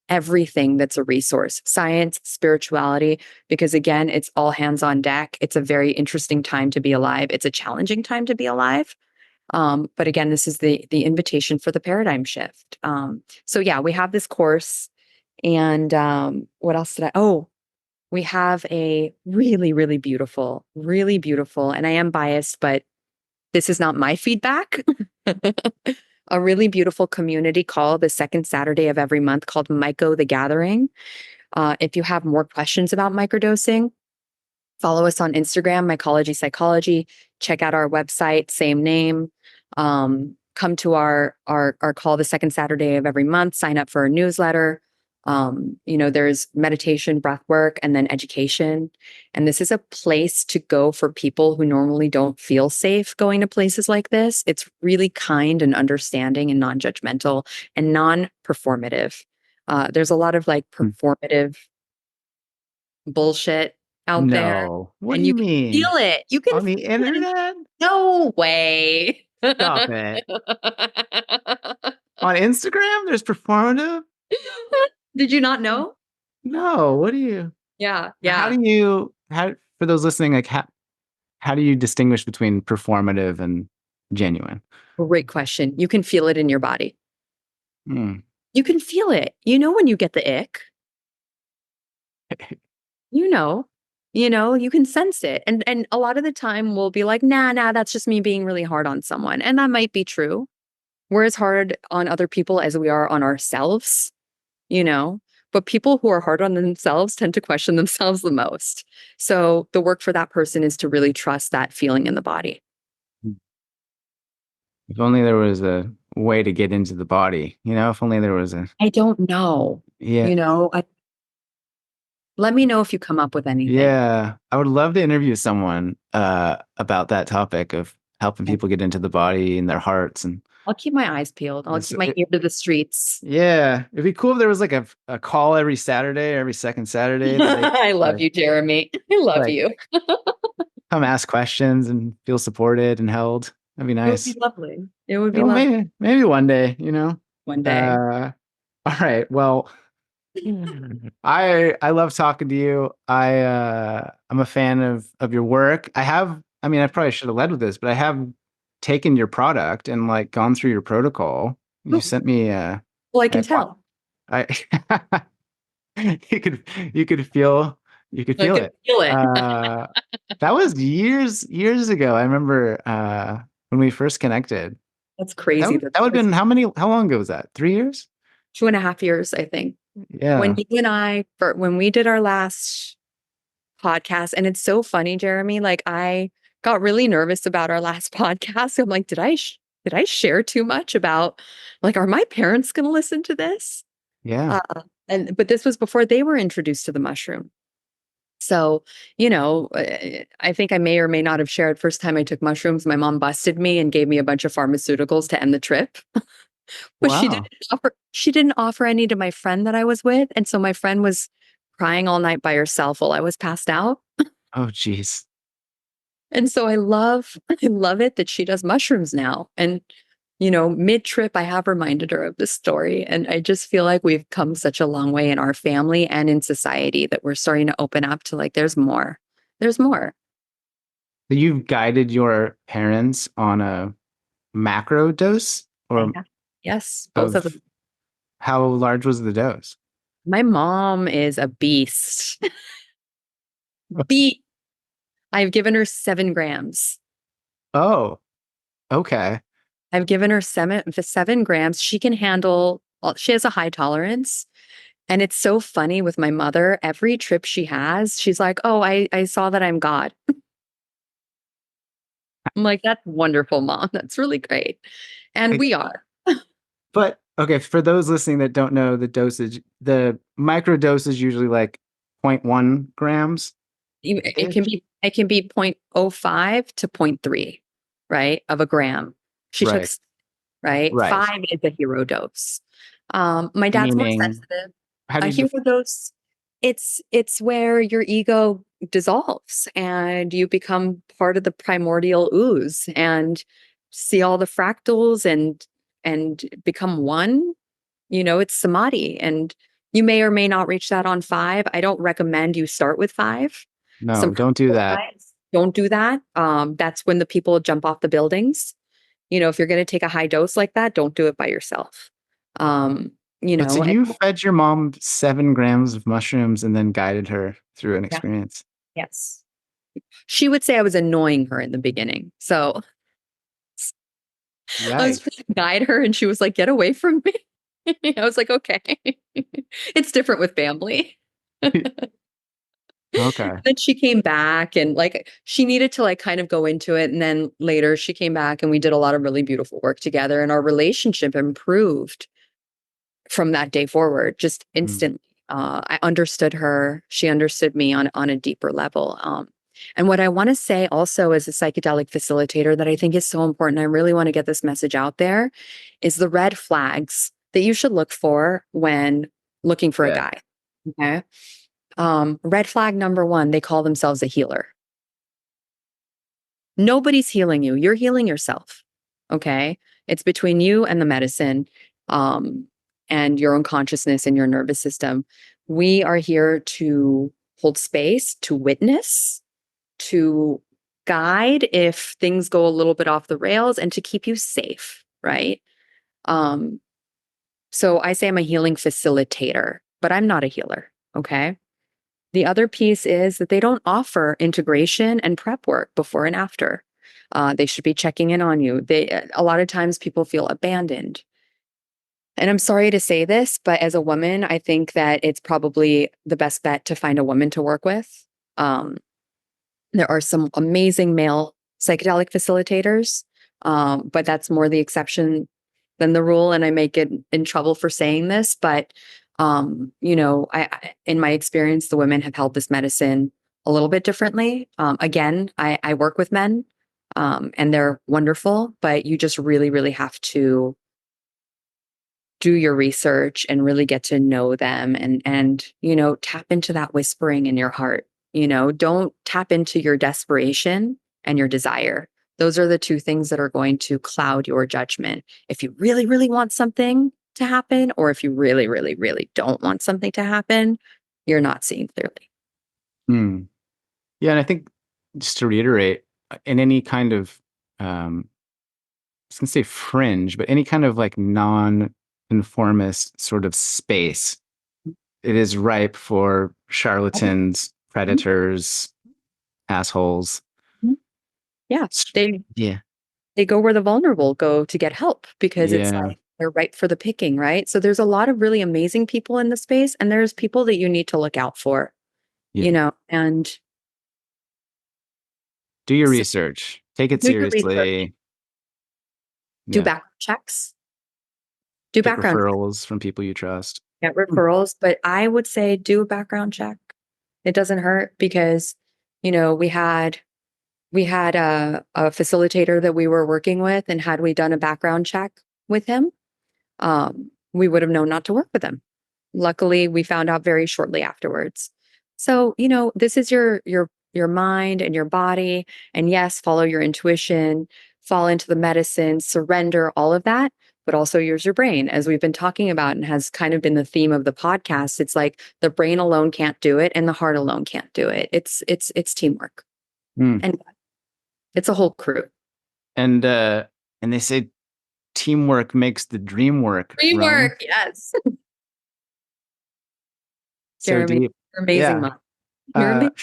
everything that's a resource, science, spirituality, because again, it's all hands on deck. It's a very interesting time to be alive. It's a challenging time to be alive. But again, this is the invitation for the paradigm shift. So yeah, we have this course. And what else did we have a really, really beautiful, and I am biased, but this is not my feedback. A really beautiful community called the second Saturday of every month called Myco the Gathering. If you have more questions about microdosing, follow us on Instagram, Mycology Psychology. Check out our website, same name. Come to our call the second Saturday of every month. Sign up for our newsletter. There's meditation, breath work, and then education. And this is a place to go for people who normally don't feel safe going to places like this. It's really kind and understanding and non-judgmental and non-performative. There's a lot of like performative bullshit out there. No. What do And you you can mean? feel it. You can On the feel it. internet? No way. Stop it. On Instagram, there's performative? Did you not know? No. What do you? Yeah. For those listening, like, how do you distinguish between performative and genuine? Great question. You can feel it in your body. Hmm. You can feel it. When you get the ick. You know, you can sense it. And a lot of the time we'll be like, nah, that's just me being really hard on someone. And that might be true. We're as hard on other people as we are on ourselves, but people who are hard on themselves tend to question themselves the most. So the work for that person is to really trust that feeling in the body. If only there was a way to get into the body, if only there was I don't know. Yeah. Let me know if you come up with anything. Yeah. I would love to interview someone about that topic of helping people get into the body and their hearts. And I'll keep my eyes peeled. I'll keep my ear to the streets. Yeah. It'd be cool if there was like a call every Saturday, every second Saturday. I love you, Jeremy. I love you. Come ask questions and feel supported and held. That'd be nice. It would be lovely. It would be lovely. Maybe one day, One day. All right. Well, I love talking to you. I'm a fan of your work. I mean, I probably should have led with this, but I have taken your product and like gone through your protocol. You Oh, sent me well, I can I tell. I you could you could feel you could I feel can it. feel it. Uh that was years ago. I remember when we first connected. That's crazy. That would have been how long ago was that? 3 years? 2.5 years, I think. When Yeah. you and I, when we did our last podcast, and it's so funny, Jeremy, like I got really nervous about our last podcast. I'm like, did I share too much about, like, are my parents going to listen to this? Yeah. Uh, but this was before they were introduced to the mushroom. So, I think I may or may not have shared first time I took mushrooms, my mom busted me and gave me a bunch of pharmaceuticals to end the trip. But Wow. she didn't offer any to my friend that I was with, and so my friend was crying all night by herself while I was passed out. Oh, geez. And so I love it that she does mushrooms now. And, mid-trip, I have reminded her of this story. And I just feel like we've come such a long way in our family and in society that we're starting to open up to like, there's more. There's more. So you've guided your parents on a macro dose I or have. Yes, both of of them. how large was the dose? My mom is a beast. Beat. I've given her 7 grams. Oh, okay. I've given her 7 grams. She can handle, she has a high tolerance. And it's so funny with my mother. Every trip she has, she's like, oh, I saw that I'm God. I'm like, that's wonderful, mom. That's really great. And I- we are. But okay, for those listening that don't know the dosage, the micro dose is usually like zero point 0.1 grams ish. It can be 0.05 to zero point 0.3, right? Of a gram. She took, Right. right? Right. 5 is a hero dose. My dad's more Meaning, sensitive. how do A you hero dose, it's where your ego dissolves and you become part of the primordial ooze and see all the fractals and become one. It's samadhi, and you may or may not reach that on 5. I don't recommend you start with 5. Some no, don't do practical that. guides don't do that. That's when the people jump off the buildings. If you're going to take a high dose like that, don't do it by yourself. Um, But so and you fed your mom 7 grams of mushrooms and then guided her through an yeah, experience. yes. She would say I was annoying her in the beginning. So I was Yikes. trying to guide her and she was like, get away from me. I was like, okay. It's different with family. Okay. Then she came back and like she needed to like kind of go into it. And then later she came back and we did a lot of really beautiful work together and our relationship improved from that day forward, just Mm. instantly. I understood her. She understood me on a deeper level. And what I want to say also as a psychedelic facilitator that I think is so important, I really want to get this message out there, is the red flags that you should look for when looking for a Yeah. guy. Okay. Red flag number one, they call themselves a healer. Nobody's healing you. You're healing yourself. Okay. It's between you and the medicine, um, and your own consciousness and your nervous system. We are here to hold space, to witness, to guide if things go a little bit off the rails, and to keep you safe. Right. Um, so I say I'm a healing facilitator, but I'm not a healer. Okay. The other piece is that they don't offer integration and prep work before and after. They should be checking in on you. A lot of times people feel abandoned. And I'm sorry to say this, but as a woman, I think that it's probably the best bet to find a woman to work with. Um, there are some amazing male psychedelic facilitators, but that's more the exception than the rule. And I may get in trouble for saying this, but in my experience, the women have held this medicine a little bit differently. Again, I work with men, and they're wonderful, but you just really, really have to do your research and really get to know them and tap into that whispering in your heart. Don't tap into your desperation and your desire. Those are the two things that are going to cloud your judgment. If you really, really want something, to happen, or if you really, really, really don't want something to happen, you're not seeing clearly. Hmm. Yeah, and I think just to reiterate, in any kind of I was gonna say fringe, but any kind of like non-conformist sort of space, it is ripe for charlatans, Mhm, predators, assholes. mhm. Yeah, they Yeah. they go where the vulnerable go to get help because it's Yeah. like they're ripe for the picking, right? So there's a lot of really amazing people in the space, and there's people that you need to look out for, Yeah. and Do your so research. Take it do your research, seriously. do Yeah. background checks, do Get background checks, referrals from people you trust. get Hmm. referrals, but I would say do a background check. It doesn't hurt because, we had a facilitator that we were working with, and had we done a background check with him, we would have known not to work with him. Luckily, we found out very shortly afterwards. So, this is your mind and your body, and yes, follow your intuition, fall into the medicine, surrender all of that, but also use your brain, as we've been talking about and has kind of been the theme of the podcast. It's like the brain alone can't do it and the heart alone can't do it. It's teamwork. Hmm. And it's a whole crew. And they say teamwork makes the dream work, Rome. Teamwork, yes. So Jeremy, deep. you're amazing, Yeah. mom. You're Uh, amazing,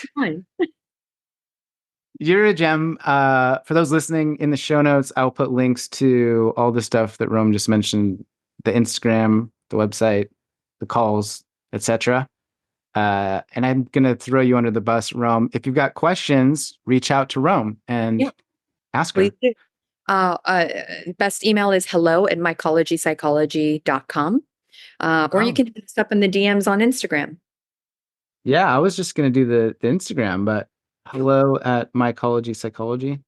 mom. you're a gem. For those listening, in the show notes, I'll put links to all the stuff that Rome just mentioned, the Instagram, the website, the calls, etc. And I'm gonna throw you under the bus, Rome. If you've got questions, reach out to Rome and Yeah, ask please her. do. Best email is hello@mycolegypsychology.com. Or you Oh, can hit us up in the DMs on Instagram. yeah. I was just gonna do the Instagram, but hello at mycology psychology.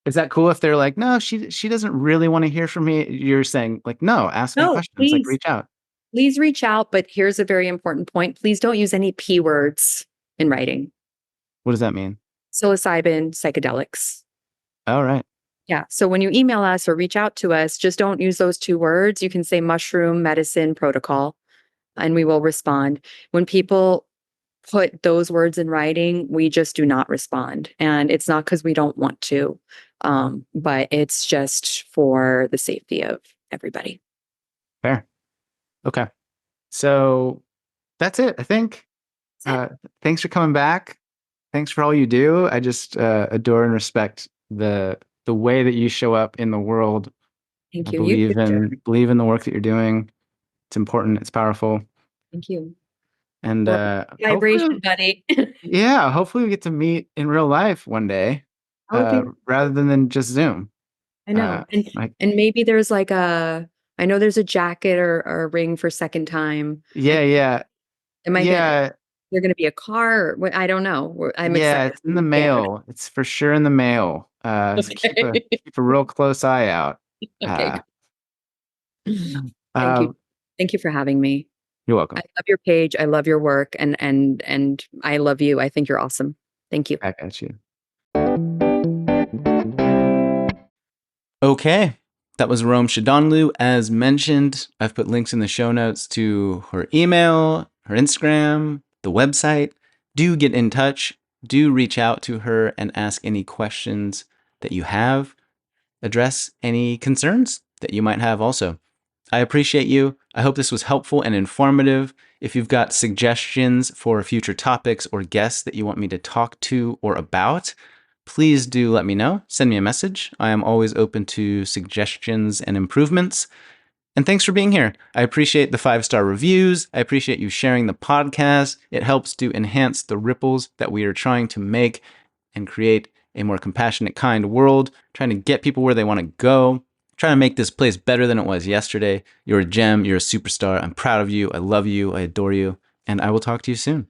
Is that cool if they're like, no, she doesn't really want to hear from me? You're saying like, no, ask me No, questions, like please, reach out. please reach out. But here's a very important point. Please don't use any P words in writing. What does that mean? Psilocybin, psychedelics. All right. Yeah. So when you email us or reach out to us, just don't use those two words. You can say mushroom, medicine, protocol, and we will respond. When people put those words in writing, we just do not respond. And it's not because we don't want to, but it's just for the safety of everybody. Fair. Okay. So that's it, I think. That's it. Uh, thanks for coming back. Thanks for all you do. I just adore and respect the way that you show up in the world. I Thank you. You too, believe in Jeremy. believe in the work that you're doing. It's important. It's powerful. Thank you. And We're hopefully, vibration, buddy. yeah, hopefully we get to meet in real life one day, That would be, rather than just Zoom. I Uh, know. And like, and maybe there's like I know there's a jacket or a ring for second time. And yeah, yeah, am I gonna yeah, there gonna be a car? I don't know. I'm yeah. excited. It's in the Yeah. mail. It's for sure in the mail. So Okay. keep a real close eye out. Okay. Uh, Thank you. um, Thank you for having me. you're I welcome. love your page. I love your work, and I love you. I think you're awesome. Thank you. Back at you. Okay. That was Rome Shadanloo. As mentioned, I've put links in the show notes to her email, her Instagram, the website. Do get in touch. Do reach out to her and ask any questions that you have. Address any concerns that you might have also. I appreciate you. I hope this was helpful and informative. If you've got suggestions for future topics or guests that you want me to talk to or about, please do let me know. Send me a message. I am always open to suggestions and improvements. And thanks for being here. I appreciate the 5-star reviews. I appreciate you sharing the podcast. It helps to enhance the ripples that we are trying to make and create a more compassionate, kind world, trying to get people where they want to go, trying to make this place better than it was yesterday. You're a gem. You're a superstar. I'm proud of you. I love you. I adore you. And I will talk to you soon.